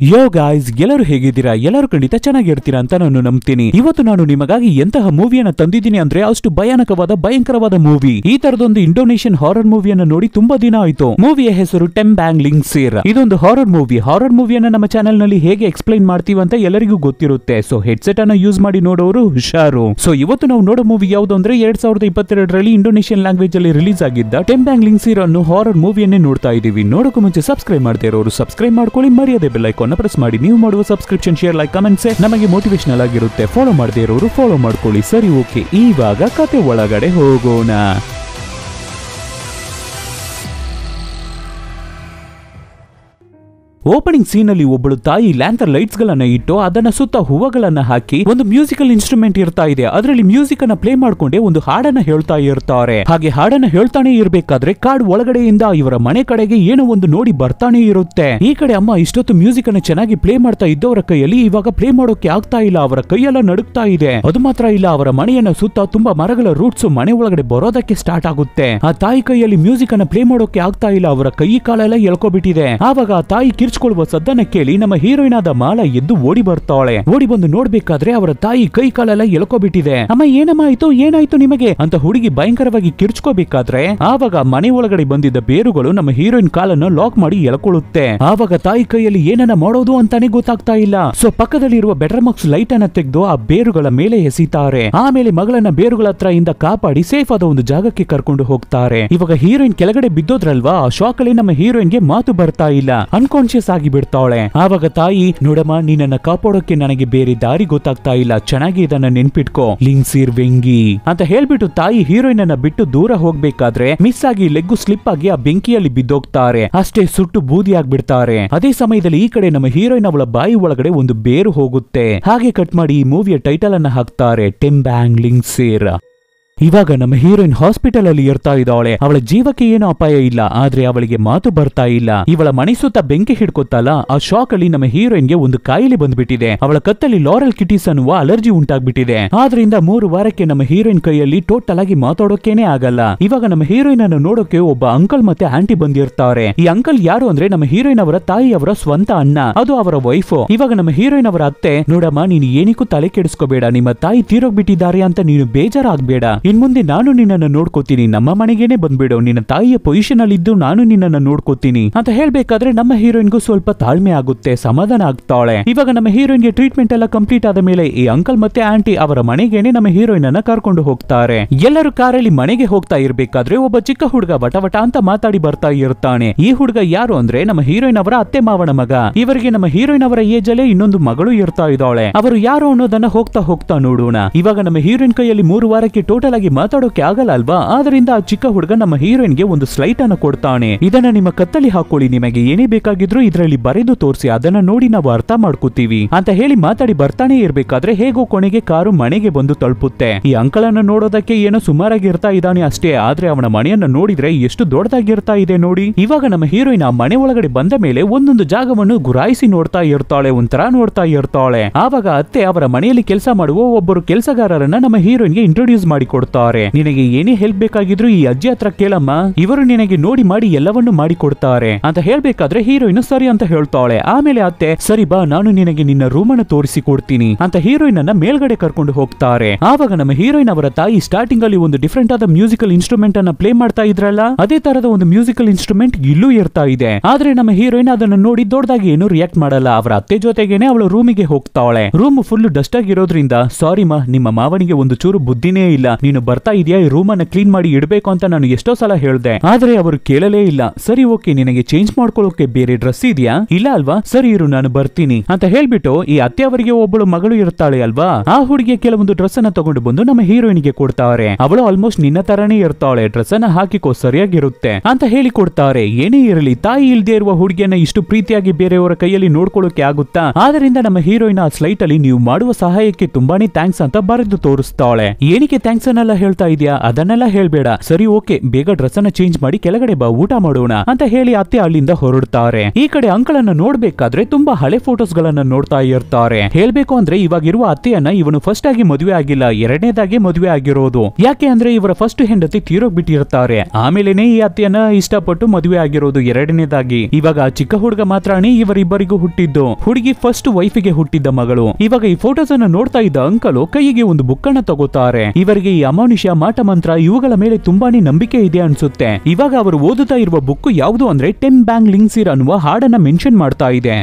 ಯೋ guys, ಎಲ್ಲರೂ ಹೇಗಿದ್ದೀರಾ? ಎಲ್ಲರೂ ಖಂಡಿತ ಚೆನ್ನಾಗಿರ್ತೀರಾ ಅಂತ ನಾನು ನಂಬ್ತೀನಿ. ಇವತ್ತು ನಾನು ನಿಮಗಾಗಿ ಎಂತಹ ಮೂವಿಯನ್ನ ತಂದಿದ್ದೀನಿ ಅಂದ್ರೆ ಅಷ್ಟು ಭಯಂಕರವಾದ ಮೂವಿ. ಈ ತರದೊಂದು ಇಂಡೋನೇಷಿಯನ್ ಹಾರರ್ ಮೂವಿಯನ್ನ ನೋಡಿ ತುಂಬಾ ದಿನ ಆಯ್ತು. ಮೂವಿಯ ಹೆಸರು ಟೆಂಬಾಂಗ್ ಲಿಂಗ್ಸೀರ್. ಇದೊಂದು ಹಾರರ್ ಮೂವಿಯನ್ನ ನಮ್ಮ ಚಾನೆಲ್ ನಲ್ಲಿ ಹೇಗೆ ಎಕ್ಸ್ಪ್ಲೈನ್ ಮಾಡ್ತೀವಿ ಅಂತ ಎಲ್ಲರಿಗೂ ಗೊತ್ತಿರುತ್ತೆ. ಸೊ ಹೆಡ್ಸೆಟ್ ಅನ್ನ ಯೂಸ್ ಮಾಡಿ ನೋಡೋರು ಹುಷಾರು. ಸೊ ಇವತ್ತು ನಾವು ನೋಡೋ ಮೂವಿ ಯಾವುದು ಅಂದ್ರೆ 2022ರಲ್ಲಿ ಇಂಡೋನೇಷಿಯನ್ ಲ್ಯಾಂಗ್ವೇಜ್ ಅಲ್ಲಿ ರಿಲೀಸ್ ಆಗಿದ್ದ ಟೆಂಬಾಂಗ್ ಲಿಂಗ್ಸೀರ್ ಅನ್ನೋ ಹಾರರ್ ಮೂವಿಯನ್ನೇ ನೋಡ್ತಾ ಇದೀವಿ. ನೋಡೋಕೆ ಮುಂಚೆ ಸಬ್ಸ್ಕ್ರೈಬ್ ಮಾಡದೇ ಇರೋರು ಸಬ್ಸ್ಕ್ರೈಬ್ ಮಾಡ್ಕೊಳ್ಳಿ, ಮರ್ಯಾದೆ ಬೆಲ್ ಐಕಾನ್ ಪ್ರೆಸ್ ಮಾಡಿ. ನೀವು ಮಾಡುವ ಸಬ್ಸ್ಕ್ರಿಪ್ಷನ್, ಶೇರ್, ಲೈಕ್, ಕಮೆಂಟ್ಸ್ ನಮಗೆ ಮೋಟಿವೇಶನಲ್ ಆಗಿರುತ್ತೆ. ಫಾಲೋ ಮಾಡದೇ ಇರೋರು ಫಾಲೋ ಮಾಡ್ಕೊಳ್ಳಿ. ಸರಿ, ಓಕೆ, ಇವಾಗ ಕತೆ ಒಳಗಡೆ ಹೋಗೋಣ. ಓಪನಿಂಗ್ ಸೀನ್ ಅಲ್ಲಿ ಒಬ್ಬಳು ತಾಯಿ ಲ್ಯಾಂಥರ್ ಲೈಟ್ಸ್ ಗಳನ್ನ ಇಟ್ಟು ಅದನ್ನ ಸುತ್ತ ಹೂವಗಳನ್ನ ಹಾಕಿ ಒಂದು ಮ್ಯೂಸಿಕಲ್ ಇನ್ಸ್ಟ್ರೂಮೆಂಟ್ ಇರ್ತಾ ಇದೆ. ಅದರಲ್ಲಿ ಮ್ಯೂಸಿಕ್ ಅನ್ನ ಪ್ಲೇ ಮಾಡ್ಕೊಂಡೆ ಒಂದು ಹಾಡನ್ನ ಹೇಳ್ತಾ ಇರ್ತಾರೆ. ಹಾಗೆ ಹಾಡನ್ನ ಹೇಳ್ತಾನೆ ಇರ್ಬೇಕಾದ್ರೆ ಕಾಡ್ ಒಳಗಡೆಯಿಂದ ಇವರ ಮನೆ ಕಡೆಗೆ ಏನೋ ಒಂದು ನೋಡಿ ಬರ್ತಾನೆ ಇರುತ್ತೆ. ಈ ಕಡೆ ಅಮ್ಮ ಇಷ್ಟೊತ್ತು ಮ್ಯೂಸಿಕ್ ಅನ್ನ ಚೆನ್ನಾಗಿ ಪ್ಲೇ ಮಾಡ್ತಾ ಇದ್ದವರ ಕೈಯಲ್ಲಿ ಇವಾಗ ಪ್ಲೇ ಮಾಡೋಕೆ ಆಗ್ತಾ ಇಲ್ಲ. ಅವರ ಕೈಯೆಲ್ಲ ನಡುಗ್ತಾ ಇದೆ. ಅದು ಮಾತ್ರ ಇಲ್ಲ, ಅವರ ಮನೆಯನ್ನ ಸುತ್ತ ತುಂಬಾ ಮರಗಳ ರೂಟ್ಸ್ ಮನೆ ಒಳಗಡೆ ಬರೋದಕ್ಕೆ ಸ್ಟಾರ್ಟ್ ಆಗುತ್ತೆ. ಆ ತಾಯಿ ಕೈಯಲ್ಲಿ ಮ್ಯೂಸಿಕ್ ಅನ್ನ ಪ್ಲೇ ಮಾಡೋಕೆ ಆಗ್ತಾ ಇಲ್ಲ. ಅವರ ಕೈ ಕಾಲೆಲ್ಲ ಎಳ್ಕೊಬಿಟ್ಟಿದೆ. ಆವಾಗ ಆ ತಾಯಿ ಕಿರ್ಚ್ಕೊಳ್ಳುವ ಸದ್ದನ್ನ ಕೇಳಿ ನಮ್ಮ ಹೀರೋಯಿನ್ ಆದ ಮಾಲಾ ಎದ್ದು ಓಡಿ ಬರ್ತಾಳೆ. ಓಡಿ ಬಂದು ನೋಡ್ಬೇಕಾದ್ರೆ ಅವರ ತಾಯಿ ಕೈ ಕಾಲೆಲ್ಲ ಎಳ್ಕೊಬಿಟ್ಟಿದೆ. ಅಮ್ಮ, ಏನಾಯ್ತು ನಿಮಗೆ ಅಂತ ಹುಡುಗಿ ಭಯಂಕರವಾಗಿ ಕಿರ್ಚ್ಕೋಬೇಕಾದ್ರೆ ಆವಾಗ ಮನೆ ಒಳಗಡೆ ಬಂದಿದ್ದ ಬೇರುಗಳು ನಮ್ಮ ಹೀರೋಯಿನ್ ಕಾಲನ್ನು ಲಾಕ್ ಮಾಡಿ ಎಳ್ಕೊಳ್ಳುತ್ತೆ. ಆವಾಗ ತಾಯಿ ಕೈಯಲ್ಲಿ ಏನನ್ನ ಮಾಡೋದು ಅಂತಾನೆ ಗೊತ್ತಾಗ್ತಾ ಇಲ್ಲ. ಸೊ ಪಕ್ಕದಲ್ಲಿರುವ ಬೆಟರ್ಮಾಕ್ಸ್ ಲೈಟ್ ಅನ್ನ ತೆಗೆದು ಆ ಬೇರುಗಳ ಮೇಲೆ ಎಸಿತಾರೆ. ಆಮೇಲೆ ಮಗಳನ್ನ ಬೇರುಗಳ ಹತ್ರ ಇಂದ ಕಾಪಾಡಿ ಸೇಫ್ ಆದ ಒಂದು ಜಾಗಕ್ಕೆ ಕರ್ಕೊಂಡು ಹೋಗ್ತಾರೆ. ಇವಾಗ ಹೀರೋಯಿನ್ ಕೆಳಗಡೆ ಬಿದ್ದೋದ್ರಲ್ವಾ, ಆ ಶಾಕ್ ಅಲ್ಲಿ ನಮ್ಮ ಹೀರೋಯಿನ್ಗೆ ಮಾತು ಬರ್ತಾ ಇಲ್ಲ, ಅನ್ಕಾನ್ಶಿಯಸ್ ಆಗಿ ಬಿಡ್ತಾಳೆ. ಆವಾಗ ತಾಯಿ, ನೋಡಮ್ಮ, ನಿನ್ನನ್ನ ಕಾಪಾಡೋಕೆ ನನಗೆ ಬೇರೆ ದಾರಿ ಗೊತ್ತಾಗ್ತಾ ಇಲ್ಲ, ಚೆನ್ನಾಗಿ ಇದನ್ನ ನೆನ್ಪಿಟ್ಕೋ, ಲಿಂಗ್ಸೀರ್ ವೆಂಗಿ ಅಂತ ಹೇಳ್ಬಿಟ್ಟು ತಾಯಿ ಹೀರೋಯಿನ್ ಅನ್ನ ಬಿಟ್ಟು ದೂರ ಹೋಗ್ಬೇಕಾದ್ರೆ ಮಿಸ್ ಆಗಿ ಲೆಗ್ಗು ಸ್ಲಿಪ್ ಆಗಿ ಆ ಬೆಂಕಿಯಲ್ಲಿ ಬಿದ್ದೋಗ್ತಾರೆ. ಅಷ್ಟೇ ಸುಟ್ಟು ಬೂದಿ ಆಗ್ಬಿಡ್ತಾರೆ. ಅದೇ ಸಮಯದಲ್ಲಿ ಈ ಕಡೆ ನಮ್ಮ ಹೀರೋಯಿನ್ ಅವಳ ಬಾಯಿ ಒಳಗಡೆ ಒಂದು ಬೇರು ಹೋಗುತ್ತೆ. ಹಾಗೆ ಕಟ್ ಮಾಡಿ ಈ ಮೂವಿಯ ಟೈಟಲ್ ಅನ್ನ ಹಾಕ್ತಾರೆ, ಟೆಂಬಾಂಗ್ ಲಿಂಗ್ಸೀರ್. ಇವಾಗ ನಮ್ಮ ಹೀರೋಯಿನ್ ಹಾಸ್ಪಿಟಲ್ ಅಲ್ಲಿ ಇರ್ತಾ ಇದ್ದಾಳೆ. ಅವಳ ಜೀವಕ್ಕೆ ಏನೋ ಅಪಾಯ ಇಲ್ಲ, ಆದ್ರೆ ಅವಳಿಗೆ ಮಾತು ಬರ್ತಾ ಇಲ್ಲ. ಇವಳ ಮನೆ ಸುತ್ತ ಬೆಂಕಿ ಹಿಡ್ಕೊತ್ತಲ್ಲ, ಆ ಶಾಕ್ ಅಲ್ಲಿ ನಮ್ಮ ಹೀರೋಯಿನ್ಗೆ ಒಂದು ಕಾಯಿಲೆ ಬಂದ್ಬಿಟ್ಟಿದೆ. ಅವಳ ಕತ್ತಲ್ಲಿ ಲಾರೆಲ್ ಕಿಟೀಸ್ ಅನ್ನುವ ಅಲರ್ಜಿ ಉಂಟಾಗ್ಬಿಟ್ಟಿದೆ. ಆದ್ರಿಂದ 3 ವಾರಕ್ಕೆ ನಮ್ಮ ಹೀರೋಯಿನ್ ಕೈಯಲ್ಲಿ ಟೋಟಲ್ ಆಗಿ ಮಾತಾಡೋಕೇನೆ ಆಗಲ್ಲ. ಇವಾಗ ನಮ್ಮ ಹೀರೋಯಿನ್ ಅನ್ನು ನೋಡೋಕೆ ಒಬ್ಬ ಅಂಕಲ್ ಮತ್ತೆ ಆಂಟಿ ಬಂದಿರ್ತಾರೆ. ಈ ಅಂಕಲ್ ಯಾರು ಅಂದ್ರೆ ನಮ್ಮ ಹೀರೋಯಿನ್ ಅವರ ತಾಯಿಯವರ ಸ್ವಂತ ಅಣ್ಣ, ಅದು ಅವರ ವೈಫ್. ಇವಾಗ ನಮ್ಮ ಹೀರೋಯಿನ್ ಅವರ ಅತ್ತೆ, ನೋಡಮ್ಮ, ನೀನು ಏನಕ್ಕೂ ತಲೆ ಕೆಡಿಸ್ಕೋಬೇಡ, ನಿಮ್ಮ ತಾಯಿ ತೀರೋಗ್ಬಿಟ್ಟಿದ್ದಾರೆ ಅಂತ ನೀನು ಬೇಜಾರಾಗ್ಬೇಡ. ಇನ್ ಮುಂದೆ ನಾನು ನಿನ್ನನ್ನು ನೋಡ್ಕೋತೀನಿ, ನಮ್ಮ ಮನೆಗೇನೆ ಬಂದ್ಬಿಡು, ನಿನ್ನ ತಾಯಿಯ ಪೊಸಿಷನ್ ಅಲ್ಲಿ ಇದ್ದು ನಾನು ನಿನ್ನನ್ನು ನೋಡ್ಕೋತೀನಿ ಅಂತ ಹೇಳ್ಬೇಕಾದ್ರೆ ನಮ್ಮ ಹೀರೋಯಿನ್ಗೂ ಸ್ವಲ್ಪ ತಾಳ್ಮೆ ಆಗುತ್ತೆ, ಸಮಾಧಾನ ಆಗ್ತಾಳೆ. ಇವಾಗ ನಮ್ಮ ಹೀರೋಯಿನ್ಗೆ ಟ್ರೀಟ್ಮೆಂಟ್ ಎಲ್ಲ ಕಂಪ್ಲೀಟ್ ಆದ ಮೇಲೆ ಈ ಅಂಕಲ್ ಮತ್ತೆ ಆಂಟಿ ಅವರ ಮನೆಗೇನೆ ನಮ್ಮ ಹೀರೋಯಿನ್ ಅನ್ನ ಕರ್ಕೊಂಡು ಹೋಗ್ತಾರೆ. ಎಲ್ಲರೂ ಕಾರಲ್ಲಿ ಮನೆಗೆ ಹೋಗ್ತಾ ಇರ್ಬೇಕಾದ್ರೆ ಒಬ್ಬ ಚಿಕ್ಕ ಹುಡುಗ ವಟ ಅಂತ ಮಾತಾಡಿ ಬರ್ತಾ ಇರ್ತಾನೆ. ಈ ಹುಡುಗ ಯಾರು ಅಂದ್ರೆ ನಮ್ಮ ಹೀರೋಯಿನ್ ಅವರ ಅತ್ತೆ ಮಾವನ ಮಗ. ಇವರಿಗೆ ನಮ್ಮ ಹೀರೋಯಿನ್ ಅವರ ಏಜ್ ಅಲ್ಲೇ ಇನ್ನೊಂದು ಮಗಳು ಇರ್ತಾ ಇದ್ದಾಳೆ. ಅವರು ಯಾರು ಅನ್ನೋದನ್ನ ಹೋಗ್ತಾ ನೋಡೋಣ. ಇವಾಗ ನಮ್ಮ ಹೀರೋಯಿನ್ ಕೈಯಲ್ಲಿ 3 ವಾರಕ್ಕೆ ಟೋಟಲ್ ಆಗಿ ಮಾತಾಡೋಕೆ ಆಗಲ್ಲ ಅಲ್ವಾ, ಆದ್ರಿಂದ ಆ ಚಿಕ್ಕ ಹುಡುಗ ನಮ್ಮ ಹೀರೋಯಿನ್ಗೆ ಒಂದು ಸ್ಲೈಟ್ ಅನ್ನು ಕೊಡ್ತಾನೆ. ಇದನ್ನ ನಿಮ್ಮ ಕತ್ತಲ್ಲಿ ಹಾಕೊಳ್ಳಿ, ನಿಮಗೆ ಏನೇ ಬೇಕಾಗಿದ್ರು ಇದರಲ್ಲಿ ಬರೆದು ತೋರಿಸಿ, ಅದನ್ನ ನೋಡಿ ನಾವು ಅರ್ಥ ಮಾಡ್ಕೋತೀವಿ ಅಂತ ಹೇಳಿ ಮಾತಾಡಿ ಬರ್ತಾನೆ ಇರ್ಬೇಕಾದ್ರೆ ಹೇಗೋ ಕೊನೆಗೆ ಕಾರು ಮನೆಗೆ ಬಂದು ತಲುಪುತ್ತೆ. ಈ ಅಂಕಲ್ ಅನ್ನು ನೋಡೋದಕ್ಕೆ ಏನೋ ಸುಮಾರಾಗಿ ಇರ್ತಾ ಇದ್ದಾನೆ ಅಷ್ಟೇ, ಆದ್ರೆ ಅವನ ಮನೆಯನ್ನ ನೋಡಿದ್ರೆ ಎಷ್ಟು ದೊಡ್ಡದಾಗಿರ್ತಾ ಇದೆ ನೋಡಿ. ಇವಾಗ ನಮ್ಮ ಹೀರೋಯಿನ್ ಆ ಮನೆ ಒಳಗಡೆ ಬಂದ ಮೇಲೆ ಒಂದೊಂದು ಜಾಗವನ್ನು ಗುರಾಯಿಸಿ ನೋಡ್ತಾ ಇರ್ತಾಳೆ, ಒಂಥರ ನೋಡ್ತಾ ಇರ್ತಾಳೆ. ಆವಾಗ ಅತ್ತೆ ಅವರ ಮನೆಯಲ್ಲಿ ಕೆಲಸ ಮಾಡುವ ಒಬ್ಬರು ಕೆಲಸಗಾರರನ್ನ ನಮ್ಮ ಹೀರೋಯಿನ್ಗೆ ಇಂಟ್ರೊಡ್ಯೂಸ್ ಮಾಡಿ ಕೊಡ್ತಾರೆ. ನಿನಗೆ ಏನೇ ಹೆಲ್ಪ್ ಬೇಕಾಗಿದ್ರು ಈ ಅಜ್ಜಿ ಹತ್ರ ಕೇಳಮ್ಮ, ಇವರು ನಿನಗೆ ನೋಡಿ ಮಾಡಿ ಎಲ್ಲವನ್ನು ಮಾಡಿ ಕೊಡ್ತಾರೆ ಅಂತ ಹೇಳ್ಬೇಕಾದ್ರೆ ಹೀರೋಯಿನ್ ಸರಿ ಅಂತ ಹೇಳ್ತಾಳೆ. ಆಮೇಲೆ ಅತ್ತೆ, ಸರಿ ಬಾ, ನಾನು ನಿನಗೆ ನಿನ್ನ ರೂಮ್ ಅನ್ನು ತೋರಿಸಿ ಕೊಡ್ತೀನಿ ಅಂತ ಹೀರೋಯಿನ್ ಅನ್ನ ಮೇಲ್ಗಡೆ ಕರ್ಕೊಂಡು ಹೋಗ್ತಾರೆ. ಆವಾಗ ನಮ್ಮ ಹೀರೋಯಿನ್ ಅವರ ತಾಯಿ ಸ್ಟಾರ್ಟಿಂಗ್ ಅಲ್ಲಿ ಒಂದು ಡಿಫರೆಂಟ್ ಆದ ಮ್ಯೂಸಿಕಲ್ ಇನ್ಸ್ಟ್ರೂಮೆಂಟ್ ಅನ್ನ ಪ್ಲೇ ಮಾಡ್ತಾ ಇದ್ರಲ್ಲ, ಅದೇ ತರದ ಒಂದು ಮ್ಯೂಸಿಕಲ್ ಇನ್ಸ್ಟ್ರೂಮೆಂಟ್ ಇಲ್ಲೂ ಇರ್ತಾ ಇದೆ. ಆದ್ರೆ ನಮ್ಮ ಹೀರೋಯಿನ್ ಅದನ್ನು ನೋಡಿ ದೊಡ್ಡದಾಗಿ ಏನು ರಿಯಾಕ್ಟ್ ಮಾಡಲ್ಲ. ಅವರ ಅತ್ತೆ ಜೊತೆಗೇನೆ ಅವಳು ರೂಮಿಗೆ ಹೋಗ್ತಾಳೆ. ರೂಮ್ ಫುಲ್ ಡಸ್ಟ್ ಆಗಿರೋದ್ರಿಂದ, ಸಾರಿ ಮಾ, ನಿಮ್ಮ ಮಾವನಿಗೆ ಒಂದು ಚೂರು ಬುದ್ಧಿನೇ ಇಲ್ಲ, ನೀನು ಬರ್ತಾ ಇದೆಯಾ, ಈ ರೂಮ್ ಅನ್ನ ಕ್ಲೀನ್ ಮಾಡಿ ಇಡಬೇಕು ಅಂತ ನಾನು ಎಷ್ಟೋ ಸಲ ಹೇಳ್ದೆ, ಆದ್ರೆ ಅವರು ಕೇಳಲೇ ಇಲ್ಲ. ಸರಿ, ಓಕೆ, ನಿನಗೆ ಚೇಂಜ್ ಮಾಡ್ಕೊಳ್ಳೋಕೆ ಬೇರೆ ಡ್ರೆಸ್ ಇದೆಯಾ? ಇಲ್ಲ ಅಲ್ವಾ, ಸರಿ ಇರು, ನಾನು ಬರ್ತೀನಿ ಅಂತ ಹೇಳ್ಬಿಟ್ಟು ಈ ಅತ್ತೆ ಅವರಿಗೆ ಒಬ್ಬಳು ಮಗಳು ಇರ್ತಾಳೆ ಅಲ್ವಾ, ಆ ಹುಡುಗಿಯ ಕೆಲವೊಂದು ಡ್ರೆಸ್ ಅನ್ನ ತಗೊಂಡು ಬಂದು ನಮ್ಮ ಹೀರೋಯಿನ್ ಗೆ ಕೊಡ್ತಾರೆ. ಅವಳು ಆಲ್ಮೋಸ್ಟ್ ನಿನ್ನ ತರಾನೇ ಇರ್ತಾಳೆ, ಡ್ರೆಸ್ ಅನ್ನ ಹಾಕಿಕೋ, ಸರಿಯಾಗಿರುತ್ತೆ ಅಂತ ಹೇಳಿ ಕೊಡ್ತಾರೆ. ಏನೇ ಇರಲಿ, ತಾಯಿ ಇಲ್ದೇ ಇರುವ ಹುಡುಗಿಯನ್ನ ಇಷ್ಟು ಪ್ರೀತಿಯಾಗಿ ಬೇರೆಯವರ ಕೈಯಲ್ಲಿ ನೋಡ್ಕೊಳ್ಳೋಕೆ ಆಗುತ್ತಾ? ಆದ್ರಿಂದ ನಮ್ಮ ಹೀರೋಯಿನ್ ಆ ಸ್ಲೈಟ್ ಅಲ್ಲಿ ನೀವು ಮಾಡುವ ಸಹಾಯಕ್ಕೆ ತುಂಬಾನೇ ಥ್ಯಾಂಕ್ಸ್ ಅಂತ ಬರೆದು ತೋರಿಸ್ತಾಳೆ. ಏನಕ್ಕೆ ಥ್ಯಾಂಕ್ಸ್ ಅನ್ನಲ್ಲ ಅದನ್ನೆಲ್ಲ ಹೇಳ್ತಾ ಇದೆಯಾ? ಅದನ್ನೆಲ್ಲ ಹೇಳ್ಬೇಡ. ಸರಿ ಓಕೆ, ಬೇಗ ಡ್ರೆಸ್ ಅನ್ನ ಚೇಂಜ್ ಮಾಡಿ ಕೆಳಗಡೆ ಬಾ, ಊಟ ಮಾಡೋಣ ಅಂತ ಹೇಳಿ ಅತ್ತೆ ಅಲ್ಲಿಂದ ಹೊರಡ್ತಾರೆ. ಈ ಕಡೆ ಅಂಕಲ್ ಅನ್ನ ನೋಡ್ಬೇಕಾದ್ರೆ ತುಂಬಾ ಹಳೆ ಫೋಟೋಸ್ ಗಳನ್ನ ನೋಡ್ತಾ ಇರ್ತಾರೆ. ಹೇಳ್ಬೇಕು ಅಂದ್ರೆ ಇವಾಗಿರುವ ಅತ್ತೆಯನ್ನ ಇವನು ಫಸ್ಟ್ ಆಗಿ ಮದುವೆ ಆಗಿಲ್ಲ, ಎರಡನೇದಾಗಿ ಮದುವೆ ಆಗಿರೋದು. ಯಾಕೆ ಅಂದ್ರೆ ಇವರ ಫಸ್ಟ್ ಹೆಂಡತಿ ತೀರೋಗ್ಬಿಟ್ಟಿರ್ತಾರೆ. ಆಮೇಲೆನೆ ಈ ಅತ್ತೆಯನ್ನ ಇಷ್ಟಪಟ್ಟು ಮದುವೆ ಆಗಿರೋದು ಎರಡನೇದಾಗಿ. ಇವಾಗ ಚಿಕ್ಕ ಹುಡುಗ ಮಾತ್ರನೇ ಇವರಿಬ್ಬರಿಗೂ ಹುಟ್ಟಿದ್ದು. ಹುಡುಗಿ ಫಸ್ಟ್ ವೈಫಿಗೆ ಹುಟ್ಟಿದ್ದ ಮಗಳು. ಇವಾಗ ಈ ಫೋಟೋಸ್ ಅನ್ನ ನೋಡ್ತಾ ಇದ್ದ ಅಂಕಲು ಕೈಗೆ ಒಂದು ಬುಕ್ ಅನ್ನ ತಗೋತಾರೆ. ಇವರಿಗೆ ಈ ಅಮಾನುಷ್ಯ, ಮಾಟ ಮಂತ್ರ ಇವುಗಳ ಮೇಲೆ ತುಂಬಾನೇ ನಂಬಿಕೆ ಇದೆ ಅನ್ಸುತ್ತೆ. ಇವಾಗ ಅವರು ಓದುತ್ತಾ ಇರುವ ಬುಕ್ ಯಾವುದು ಅಂದ್ರೆ ಟೆಮ್ ಬ್ಯಾಂಗ್ ಲಿಂಗ್ಸಿರ್ ಅನ್ನುವ ಹಾಡನ್ನ ಮೆನ್ಷನ್ ಮಾಡ್ತಾ ಇದೆ.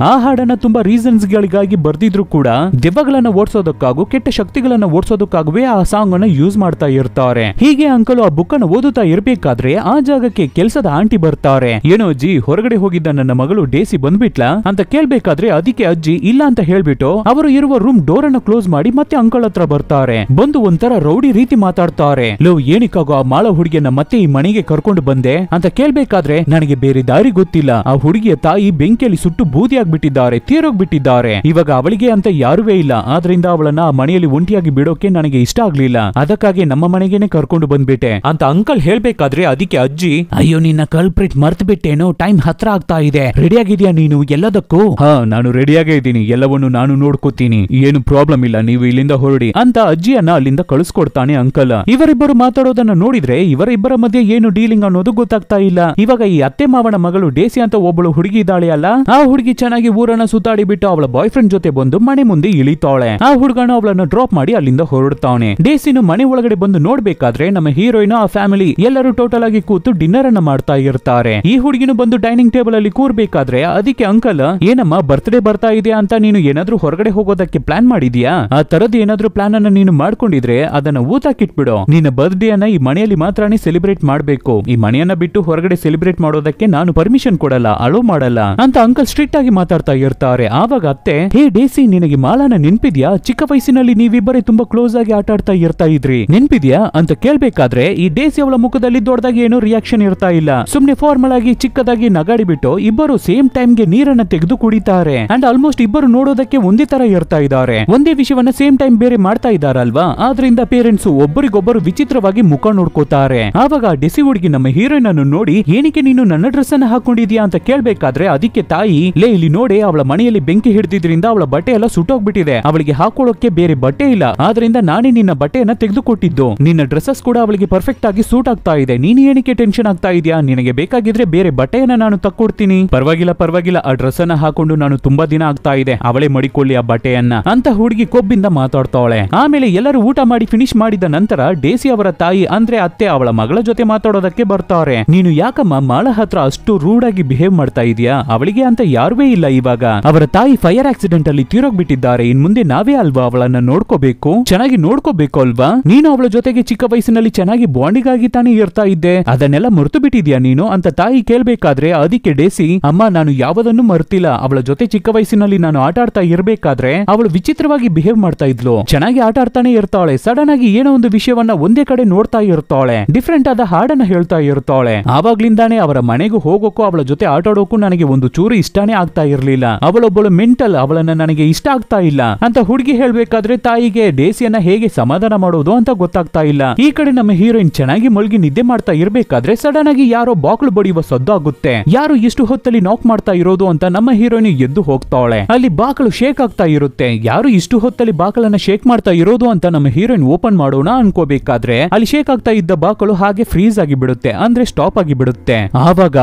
ಆ ಹಾಡನ್ನ ತುಂಬಾ ರೀಸನ್ಸ್ ಗಳಿಗಾಗಿ ಬರ್ದಿದ್ರು ಕೂಡ ದೆವ್ವಗಳನ್ನ ಓಡಿಸೋದಕ್ಕಾಗೂ ಕೆಟ್ಟ ಶಕ್ತಿಗಳನ್ನ ಓಡಿಸೋದಕ್ಕಾಗುವೇ ಆ ಸಾಂಗ್ ಅನ್ನ ಯೂಸ್ ಮಾಡ್ತಾ ಇರ್ತಾರೆ. ಹೀಗೆ ಅಂಕಲು ಆ ಬುಕ್ ಅನ್ನು ಓದುತ್ತಾ ಇರ್ಬೇಕಾದ್ರೆ ಆ ಜಾಗಕ್ಕೆ ಕೆಲಸದ ಆಂಟಿ ಬರ್ತಾರೆ. ಏನೋ ಅಜ್ಜಿ, ಹೊರಗಡೆ ಹೋಗಿದ್ದ ನನ್ನ ಮಗಳು ಡೇಸಿ ಬಂದ್ಬಿಟ್ಲಾ ಅಂತ ಕೇಳ್ಬೇಕಾದ್ರೆ ಅದಕ್ಕೆ ಅಜ್ಜಿ ಇಲ್ಲ ಅಂತ ಹೇಳ್ಬಿಟ್ಟು ಅವರು ಇರುವ ರೂಮ್ ಡೋರ್ ಅನ್ನ ಕ್ಲೋಸ್ ಮಾಡಿ ಮತ್ತೆ ಅಂಕಲ್ ಹತ್ರ ಬರ್ತಾರೆ. ಬಂದು ಒಂಥರ ರೌಡಿ ರೀತಿ ಮಾತಾಡ್ತಾರೆ. ಲೋ, ಏನಕ್ಕಾಗೋ ಆ ಮಾಳ ಹುಡುಗಿಯನ್ನ ಮತ್ತೆ ಈ ಮನೆಗೆ ಕರ್ಕೊಂಡು ಬಂದೆ ಅಂತ ಕೇಳ್ಬೇಕಾದ್ರೆ ನನಗೆ ಬೇರೆ ದಾರಿ ಗೊತ್ತಿಲ್ಲ. ಆ ಹುಡುಗಿಯ ತಾಯಿ ಬೆಂಕಿಯಲ್ಲಿ ಸುಟ್ಟು ಬೂದಿ ಬಿಟ್ಟಿದ್ದಾರೆ, ತೀರೋಗ್ಬಿಟ್ಟಿದ್ದಾರೆ. ಇವಾಗ ಅವಳಿಗೆ ಅಂತ ಯಾರುವೇ ಇಲ್ಲ. ಆದ್ರಿಂದ ಅವಳನ್ನ ಆ ಮನೆಯಲ್ಲಿ ಒಂಟಿಯಾಗಿ ಬಿಡೋಕೆ ನನಗೆ ಇಷ್ಟ ಆಗ್ಲಿಲ್ಲ. ಅದಕ್ಕಾಗಿ ನಮ್ಮ ಮನೆಗೇನೆ ಕರ್ಕೊಂಡು ಬಂದ್ಬಿಟ್ಟೆ ಅಂತ ಅಂಕಲ್ ಹೇಳ್ಬೇಕಾದ್ರೆ ಅದಕ್ಕೆ ಅಜ್ಜಿ, ಅಯ್ಯೋ ನಿನ್ನ ಕಲ್ಪ್ರಿಟ್ ಮರ್ತ್ ಬಿಟ್ಟೇನೋ, ಟೈಮ್ ಹತ್ರ ಆಗ್ತಾ ಇದೆ, ರೆಡಿ ಆಗಿದ್ಯಾ ನೀನು ಎಲ್ಲದಕ್ಕೂ? ಹಾ, ನಾನು ರೆಡಿಯಾಗೇ ಇದ್ದೀನಿ, ಎಲ್ಲವನ್ನು ನಾನು ನೋಡ್ಕೋತೀನಿ, ಏನು ಪ್ರಾಬ್ಲಮ್ ಇಲ್ಲ, ನೀವು ಇಲ್ಲಿಂದ ಹೊರಡಿ ಅಂತ ಅಜ್ಜಿಯನ್ನ ಅಲ್ಲಿಂದ ಕಳಿಸ್ಕೊಡ್ತಾನೆ ಅಂಕಲ್. ಇವರಿಬ್ಬರು ಮಾತಾಡೋದನ್ನ ನೋಡಿದ್ರೆ ಇವರಿಬ್ಬರ ಮಧ್ಯೆ ಏನು ಡೀಲಿಂಗ್ ಅನ್ನೋದು ಗೊತ್ತಾಗ್ತಾ ಇಲ್ಲ. ಇವಾಗ ಈ ಅತ್ತೆ ಮಾವನ ಮಗಳು ಡೇಸಿ ಅಂತ ಒಬ್ಬಳು ಹುಡುಗಿ ಇದ್ದಾಳೆ ಅಲ್ಲ, ಆ ಹುಡುಗಿ ಚೆನ್ನಾಗಿ ಊರನ್ನ ಸುತ್ತಾಡಿ ಬಿಟ್ಟು ಅವಳ ಬಾಯ್ ಫ್ರೆಂಡ್ ಜೊತೆ ಬಂದು ಮನೆ ಮುಂದೆ ಇಳಿತಾಳೆ. ಆ ಹುಡುಗನ ಅವಳನ್ನ ಡ್ರಾಪ್ ಮಾಡಿ ಅಲ್ಲಿಂದ ಹೊರಡ್ತಾನೆ. ಡೇಸಿನು ಮನೆ ಒಳಗಡೆ ಬಂದು ನೋಡ್ಬೇಕಾದ್ರೆ ನಮ್ಮ ಹೀರೋಯಿನ್, ಆ ಫ್ಯಾಮಿಲಿ ಎಲ್ಲರೂ ಟೋಟಲ್ ಆಗಿ ಕೂತು ಡಿನ್ನರ್ ಅನ್ನ ಮಾಡ್ತಾ ಇರ್ತಾರೆ. ಈ ಹುಡುಗಿನು ಬಂದು ಡೈನಿಂಗ್ ಟೇಬಲ್ ಅಲ್ಲಿ ಕೂರ್ಬೇಕಾದ್ರೆ ಅದಕ್ಕೆ ಅಂಕಲ್, ಏನಮ್ಮ ಬರ್ತ್ಡೇ ಬರ್ತಾ ಇದೆಯಾ ಅಂತ ನೀನು ಏನಾದ್ರೂ ಹೊರಗಡೆ ಹೋಗೋದಕ್ಕೆ ಪ್ಲಾನ್ ಮಾಡಿದ್ಯಾ? ಆ ತರದ್ ಏನಾದ್ರೂ ಪ್ಲಾನ್ ಅನ್ನ ನೀನು ಮಾಡ್ಕೊಂಡಿದ್ರೆ ಅದನ್ನ ಊತಾಕಿಟ್ಬಿಡು. ನಿನ್ನ ಬರ್ತ್ಡೇ ಅನ್ನ ಈ ಮನೆಯಲ್ಲಿ ಮಾತ್ರನೇ ಸೆಲೆಬ್ರೇಟ್ ಮಾಡ್ಬೇಕು. ಈ ಮನೆಯನ್ನ ಬಿಟ್ಟು ಹೊರಗಡೆ ಸೆಲೆಬ್ರೇಟ್ ಮಾಡೋದಕ್ಕೆ ನಾನು ಪರ್ಮಿಷನ್ ಕೊಡಲ್ಲ, ಅಲೋ ಮಾಡಲ್ಲ ಅಂತ ಅಂಕಲ್ ಸ್ಟ್ರಿಕ್ಟ್ ಆಗಿ ಮಾತಾಡ್ತಾ ಇರ್ತಾರೆ. ಆವಾಗ ಅತ್ತೆ, ಹೇ ಡೇಸಿ, ನಿನಗೆ ಮಾಲಾನ ನೆನ್ಪಿದ್ಯಾ? ಚಿಕ್ಕ ವಯಸ್ಸಿನಲ್ಲಿ ನೀವಿಬ್ಬರೇ ತುಂಬಾ ಕ್ಲೋಸ್ ಆಗಿ ಆಟ ಆಡ್ತಾ ಇರ್ತಾ ಇದ್ರಿ, ನೆನ್ಪಿದ್ಯಾ ಅಂತ ಕೇಳ್ಬೇಕಾದ್ರೆ ಈ ಡೇಸಿ ಅವಳ ಮುಖದಲ್ಲಿ ದೊಡ್ಡದಾಗಿ ಏನೋ ರಿಯಾಕ್ಷನ್ ಇರ್ತಾ ಇಲ್ಲ. ಸುಮ್ನೆ ಫಾರ್ಮಲ್ ಆಗಿ ಚಿಕ್ಕದಾಗಿ ನಗಾಡಿ ಬಿಟ್ಟು ಇಬ್ಬರು ಸೇಮ್ ಟೈಮ್ ಗೆ ನೀರನ್ನ ತೆಗೆದು ಕುಡಿತಾರೆ. ಅಂಡ್ ಆಲ್ಮೋಸ್ಟ್ ಇಬ್ಬರು ನೋಡೋದಕ್ಕೆ ಒಂದೇ ತರ ಇರ್ತಾ ಇದ್ದಾರೆ. ಒಂದೇ ವಿಷಯವನ್ನ ಸೇಮ್ ಟೈಮ್ ಬೇರೆ ಮಾಡ್ತಾ ಇದ್ದಾರಲ್ವಾ, ಆದ್ರಿಂದ ಪೇರೆಂಟ್ಸ್ ಒಬ್ಬರಿಗೊಬ್ಬರು ವಿಚಿತ್ರವಾಗಿ ಮುಖ ನೋಡ್ಕೋತಾರೆ. ಆವಾಗ ಡೆಸಿ ಹುಡುಗಿ ನಮ್ಮ ಹೀರೋಯಿನ್ ಅನ್ನು ನೋಡಿ, ಏನಕ್ಕೆ ನೀನು ನನ್ನ ಡ್ರೆಸ್ ಅನ್ನ ಹಾಕೊಂಡಿದ್ಯಾ ಅಂತ ಕೇಳ್ಬೇಕಾದ್ರೆ ಅದಕ್ಕೆ ತಾಯಿ, ಲೇ ಇಲ್ಲಿ ನೋಡಿ, ಅವಳ ಮನೆಯಲ್ಲಿ ಬೆಂಕಿ ಹಿಡಿದಿದ್ರಿಂದ ಅವಳ ಬಟ್ಟೆ ಎಲ್ಲ ಸುಟ್ಟೋಗ್ಬಿಟ್ಟಿದೆ, ಅವಳಿಗೆ ಹಾಕೊಳ್ಳೋಕೆ ಬೇರೆ ಬಟ್ಟೆ ಇಲ್ಲ, ಆದ್ರಿಂದ ನಾನೇ ನಿನ್ನ ಬಟ್ಟೆಯನ್ನ ತೆಗೆದುಕೊಟ್ಟಿದ್ದು. ನಿನ್ನ ಡ್ರೆಸ್ಸಸ್ ಕೂಡ ಅವಳಿಗೆ ಪರ್ಫೆಕ್ಟ್ ಆಗಿ ಸೂಟ್ ಆಗ್ತಾ ಇದೆ, ನೀನು ಏನಕ್ಕೆ ಟೆನ್ಷನ್ ಆಗ್ತಾ ಇದೆಯಾ? ನಿನಗೆ ಬೇಕಾಗಿದ್ರೆ ಬೇರೆ ಬಟ್ಟೆಯನ್ನ ನಾನು ತಕ್ಕೊಡ್ತೀನಿ, ಪರವಾಗಿಲ್ಲ, ಆ ಡ್ರೆಸ್ ಅನ್ನ ಹಾಕೊಂಡು ನಾನು ತುಂಬಾ ದಿನ ಆಗ್ತಾ ಇದೆ, ಅವಳೇ ಮಡಿಕೊಳ್ಳಿ ಆ ಬಟ್ಟೆಯನ್ನ ಅಂತ ಹುಡುಗಿ ಕೊಬ್ಬಿಂದ ಮಾತಾಡ್ತಾಳೆ. ಆಮೇಲೆ ಎಲ್ಲರೂ ಊಟ ಮಾಡಿ ಫಿನಿಶ್ ಮಾಡಿದ ನಂತರ ಡೇಸಿ ಅವರ ತಾಯಿ ಅಂದ್ರೆ ಅತ್ತೆ ಅವಳ ಮಗಳ ಜೊತೆ ಮಾತಾಡೋದಕ್ಕೆ ಬರ್ತಾರೆ. ನೀನು ಯಾಕಮ್ಮ ಮಾಳ ಹತ್ರ ಅಷ್ಟು ರೂಡ್ ಆಗಿ ಬಿಹೇವ್ ಮಾಡ್ತಾ ಇದೀಯಾ? ಅವಳಿಗೆ ಅಂತ ಯಾರುವೇ ಇಲ್ಲ. ಇವಾಗ ಅವರ ತಾಯಿ ಫೈರ್ ಆಕ್ಸಿಡೆಂಟ್ ಅಲ್ಲಿ ತೀರೋಗ್ಬಿಟ್ಟಿದ್ದಾರೆ. ಇನ್ ಮುಂದೆ ನಾವೇ ಅಲ್ವಾ ಅವಳನ್ನ ನೋಡ್ಕೋಬೇಕು, ಚೆನ್ನಾಗಿ ನೋಡ್ಕೋಬೇಕು ಅಲ್ವಾ? ನೀನು ಅವಳ ಜೊತೆಗೆ ಚಿಕ್ಕ ವಯಸ್ಸಿನಲ್ಲಿ ಚೆನ್ನಾಗಿ ಬಾಂಡಿಂಗ್ ಆಗಿ ತಾನೇ ಇರ್ತಾ ಇದ್ದೆ, ಅದನ್ನೆಲ್ಲ ಮರೆತು ಬಿಟ್ಟಿದ್ಯಾ ನೀನು ಅಂತ ತಾಯಿ ಕೇಳ್ಬೇಕಾದ್ರೆ ಅದಕ್ಕೆ ಡೇಸಿ, ಅಮ್ಮ ನಾನು ಯಾವುದನ್ನು ಮರ್ತಿಲ್ಲ, ಅವಳ ಜೊತೆ ಚಿಕ್ಕ ವಯಸ್ಸಿನಲ್ಲಿ ನಾನು ಆಟ ಆಡ್ತಾ ಇರ್ಬೇಕಾದ್ರೆ ಅವಳು ವಿಚಿತ್ರವಾಗಿ ಬಿಹೇವ್ ಮಾಡ್ತಾ ಇದ್ಲು, ಚೆನ್ನಾಗಿ ಆಟ ಆಡ್ತಾನೆ ಇರ್ತಾಳೆ, ಸಡನ್ ಆಗಿ ಏನೋ ಒಂದು ವಿಷಯವನ್ನ ಒಂದೇ ಕಡೆ ನೋಡ್ತಾ ಇರ್ತಾಳೆ, ಡಿಫ್ರೆಂಟ್ ಆದ ಹಾಡನ್ನ ಹೇಳ್ತಾ ಇರ್ತಾಳೆ. ಆವಾಗ್ಲಿಂದಾನೇ ಅವರ ಮನೆಗೂ ಹೋಗೋಕ್ಕೂ ಅವಳ ಜೊತೆ ಆಟ ಆಡೋಕ್ಕೂ ನನಗೆ ಒಂದು ಚೂರು ಇಷ್ಟಾನೇ ಆಗ್ತಾ ಇರ್ಲಿಲ್ಲ, ಅವಳೊಬ್ಬಳು ಮೆಂಟಲ್, ಅವಳನ್ನ ನನಗೆ ಇಷ್ಟ ಆಗ್ತಾ ಇಲ್ಲ ಅಂತ ಹುಡುಗಿ ಹೇಳ್ಬೇಕಾದ್ರೆ ತಾಯಿಗೆ ಡೇಸಿಯನ್ನ ಹೇಗೆ ಸಮಾಧಾನ ಮಾಡೋದು ಅಂತ ಗೊತ್ತಾಗ್ತಾ ಇಲ್ಲ. ಈ ಕಡೆ ನಮ್ಮ ಹೀರೋಯಿನ್ ಚೆನ್ನಾಗಿ ಮಲ್ಗಿ ನಿದ್ದೆ ಮಾಡ್ತಾ ಇರ್ಬೇಕಾದ್ರೆ ಸಡನ್ ಆಗಿ ಯಾರೋ ಬಾಕ್ಲು ಬಡಿಯುವ ಸದ್ದು ಆಗುತ್ತೆ. ಯಾರು ಎಷ್ಟು ಹೊತ್ತಲ್ಲಿ ನಾಕ್ ಮಾಡ್ತಾ ಇರೋದು ಅಂತ ನಮ್ಮ ಹೀರೋಯಿನ್ ಎದ್ದು ಹೋಗ್ತಾಳೆ. ಅಲ್ಲಿ ಬಾಕಲು ಶೇಕ್ ಆಗ್ತಾ ಇರುತ್ತೆ. ಯಾರು ಇಷ್ಟು ಹೊತ್ತಲ್ಲಿ ಬಾಕಲನ್ನ ಶೇಕ್ ಮಾಡ್ತಾ ಇರೋದು ಅಂತ ನಮ್ಮ ಹೀರೋಯಿನ್ ಓಪನ್ ಮಾಡೋಣ ಅನ್ಕೋಬೇಕಾದ್ರೆ ಅಲ್ಲಿ ಶೇಕ್ ಆಗ್ತಾ ಇದ್ದ ಬಾಕಲು ಹಾಗೆ ಫ್ರೀಸ್ ಆಗಿ ಬಿಡುತ್ತೆ, ಅಂದ್ರೆ ಸ್ಟಾಪ್ ಆಗಿ ಬಿಡುತ್ತೆ. ಆವಾಗ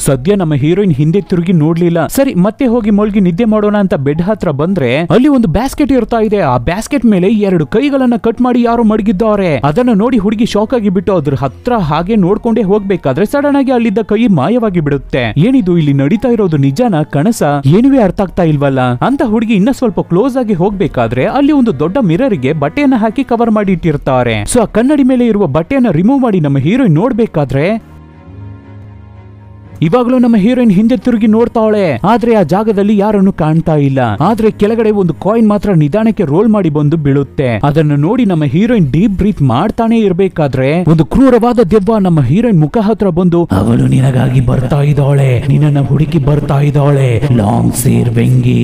ಸದ್ಯ ನಮ್ಮ ಹೀರೋಯಿನ್ ಹಿಂದೆ ತಿರುಗಿ ನೋಡ್ಲಿಲ್ಲ. ಸರಿ ಮತ್ತೆ ಹೋಗಿ ಮಲ್ಗಿ ನಿದ್ದೆ ಮಾಡೋಣ ಅಂತ ಬೆಡ್ ಹತ್ರ ಬಂದ್ರೆ ಅಲ್ಲಿ ಒಂದು ಬ್ಯಾಸ್ಕೆಟ್ ಇರ್ತಾ ಇದೆ. ಆ ಬ್ಯಾಸ್ಕೆಟ್ ಮೇಲೆ 2 ಕೈಗಳನ್ನ ಕಟ್ ಮಾಡಿ ಯಾರೋ ಮಡಗಿದ್ದಾರೆ. ಅದನ್ನ ನೋಡಿ ಹುಡುಗಿ ಶಾಕ್ ಆಗಿ ಬಿಟ್ಟು ಅದ್ರ ಹತ್ರ ಹಾಗೆ ನೋಡ್ಕೊಂಡೇ ಹೋಗ್ಬೇಕಾದ್ರೆ ಸಡನ್ ಆಗಿ ಅಲ್ಲಿದ್ದ ಕೈ ಮಾಯವಾಗಿ ಬಿಡುತ್ತೆ. ಏನಿದು ಇಲ್ಲಿ ನಡೀತಾ ಇರೋದು ನಿಜಾನ ಕನಸ? ಏನುವೇ ಅರ್ಥ ಆಗ್ತಾ ಇಲ್ವಲ್ಲ ಅಂತ ಹುಡುಗಿ ಇನ್ನ ಸ್ವಲ್ಪ ಕ್ಲೋಸ್ ಆಗಿ ಹೋಗ್ಬೇಕಾದ್ರೆ ಅಲ್ಲಿ ಒಂದು ದೊಡ್ಡ ಮಿರರ್ ಗೆ ಬಟ್ಟೆಯನ್ನ ಹಾಕಿ ಕವರ್ ಮಾಡಿ ಇಟ್ಟಿರ್ತಾರೆ. ಸೊ ಆ ಕನ್ನಡಿ ಮೇಲೆ ಇರುವ ಬಟ್ಟೆಯನ್ನ ರಿಮೂವ್ ಮಾಡಿ ನಮ್ಮ ಹೀರೋಯಿನ್ ನೋಡ್ಬೇಕಾದ್ರೆ ಇವಾಗ್ಲೂ ನಮ್ಮ ಹೀರೋಯಿನ್ ಹಿಂದೆ ತಿರುಗಿ ನೋಡ್ತಾವಳೆ, ಆದ್ರೆ ಆ ಜಾಗದಲ್ಲಿ ಯಾರನ್ನು ಕಾಣ್ತಾ ಇಲ್ಲ. ಆದ್ರೆ ಕೆಳಗಡೆ ಒಂದು ಕಾಯಿನ್ ಮಾತ್ರ ನಿಧಾನಕ್ಕೆ ರೋಲ್ ಮಾಡಿ ಬಂದು ಬೀಳುತ್ತೆ. ಅದನ್ನು ನೋಡಿ ನಮ್ಮ ಹೀರೋಯಿನ್ ಡೀಪ್ ಬ್ರೀತ್ ಮಾಡ್ತಾನೆ ಇರ್ಬೇಕಾದ್ರೆ ಒಂದು ಕ್ರೂರವಾದ ದೆವ್ವ ನಮ್ಮ ಹೀರೋಯಿನ್ ಮುಖ ಹತ್ರ ಬಂದು, ಅವಳು ನಿನಗಾಗಿ ಬರ್ತಾ ಇದ್ದಾಳೆ, ನಿನ್ನ ಹುಡುಕಿ ಬರ್ತಾ ಇದ್ದಾಳೆ, ಲಾಂಗ್ ಸೇರ್ ವೆಂಗಿ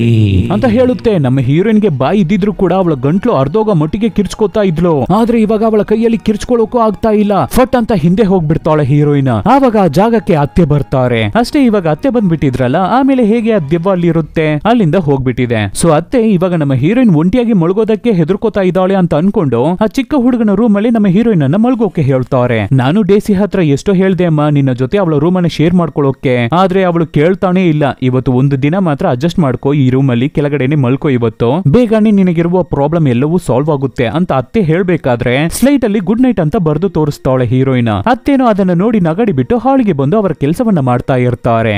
ಅಂತ ಹೇಳುತ್ತೆ. ನಮ್ಮ ಹೀರೋಯಿನ್ ಗೆ ಬಾಯಿ ಇದ್ದಿದ್ರು ಕೂಡ ಅವಳ ಗಂಟ್ಲು ಅರ್ಧೋಗ ಮಟ್ಟಿಗೆ ಕಿರ್ಚ್ಕೋತಾ ಇದ್ಲು. ಆದ್ರೆ ಇವಾಗ ಅವಳ ಕೈಯಲ್ಲಿ ಕಿರ್ಚ್ಕೊಳ್ಳೋಕೂ ಆಗ್ತಾ ಇಲ್ಲ. ಫಟ್ ಅಂತ ಹಿಂದೆ ಹೋಗ್ಬಿಡ್ತಾಳೆ ಹೀರೋಯಿನ್. ಆವಾಗ ಆ ಜಾಗಕ್ಕೆ ಅತ್ತೆ ಬರ್ತಾರೆ. ಅಷ್ಟೇ, ಇವಾಗ ಅತ್ತೆ ಬಂದ್ಬಿಟ್ಟಿದ್ರಲ್ಲ, ಆಮೇಲೆ ಹೇಗೆ ಆ ದೆವ್ವ ಅಲ್ಲಿ ಇರುತ್ತೆ, ಅಲ್ಲಿಂದ ಹೋಗ್ಬಿಟ್ಟಿದೆ. ಸೊ ಅತ್ತೆ ಇವಾಗ ನಮ್ಮ ಹೀರೋಯಿನ್ ಒಂಟಿಯಾಗಿ ಮಲ್ಗೋದಕ್ಕೆ ಹೆದರ್ಕೋತಾ ಇದ್ದಾಳೆ ಅಂತ ಅನ್ಕೊಂಡು ಆ ಚಿಕ್ಕ ಹುಡುಗನ ರೂಮ್ ಅಲ್ಲಿ ನಮ್ಮ ಹೀರೋಯಿನ್ ಅನ್ನ ಮಲ್ಗೋಕೆ ಹೇಳ್ತಾರೆ. ನಾನು ಡೇಸಿ ಹತ್ರ ಎಷ್ಟೋ ಹೇಳ್ದೆ ಅಮ್ಮ ನಿನ್ನ ಜೊತೆ ಅವಳ ರೂಮ್ ಅನ್ನ ಶೇರ್ ಮಾಡ್ಕೊಳ್ಳೋಕೆ, ಆದ್ರೆ ಅವಳು ಕೇಳ್ತಾನೆ ಇಲ್ಲ. ಇವತ್ತು ಒಂದು ದಿನ ಮಾತ್ರ ಅಡ್ಜಸ್ಟ್ ಮಾಡ್ಕೋ, ಈ ರೂಮ್ ಅಲ್ಲಿ ಕೆಳಗಡೆನೆ ಮಲ್ಕೋ, ಇವತ್ತು ಬೇಗನೆ ನಿನಗಿರುವ ಪ್ರಾಬ್ಲಮ್ ಎಲ್ಲವೂ ಸಾಲ್ವ್ ಆಗುತ್ತೆ ಅಂತ ಅತ್ತೆ ಹೇಳ್ಬೇಕಾದ್ರೆ ಸ್ಲೈಟ್ ಅಲ್ಲಿ ಗುಡ್ ನೈಟ್ ಅಂತ ಬರೆದು ತೋರಿಸ್ತಾಳೆ ಹೀರೋಯಿನ್. ಅತ್ತೇನೋ ಅದನ್ನ ನೋಡಿ ನಗಡಿ ಬಿಟ್ಟು ಹಾಳಿಗೆ ಬಂದು ಅವರ ಕೆಲಸವನ್ನ ಮಾಡ್ತಾ ಇರ್ತಾರೆ.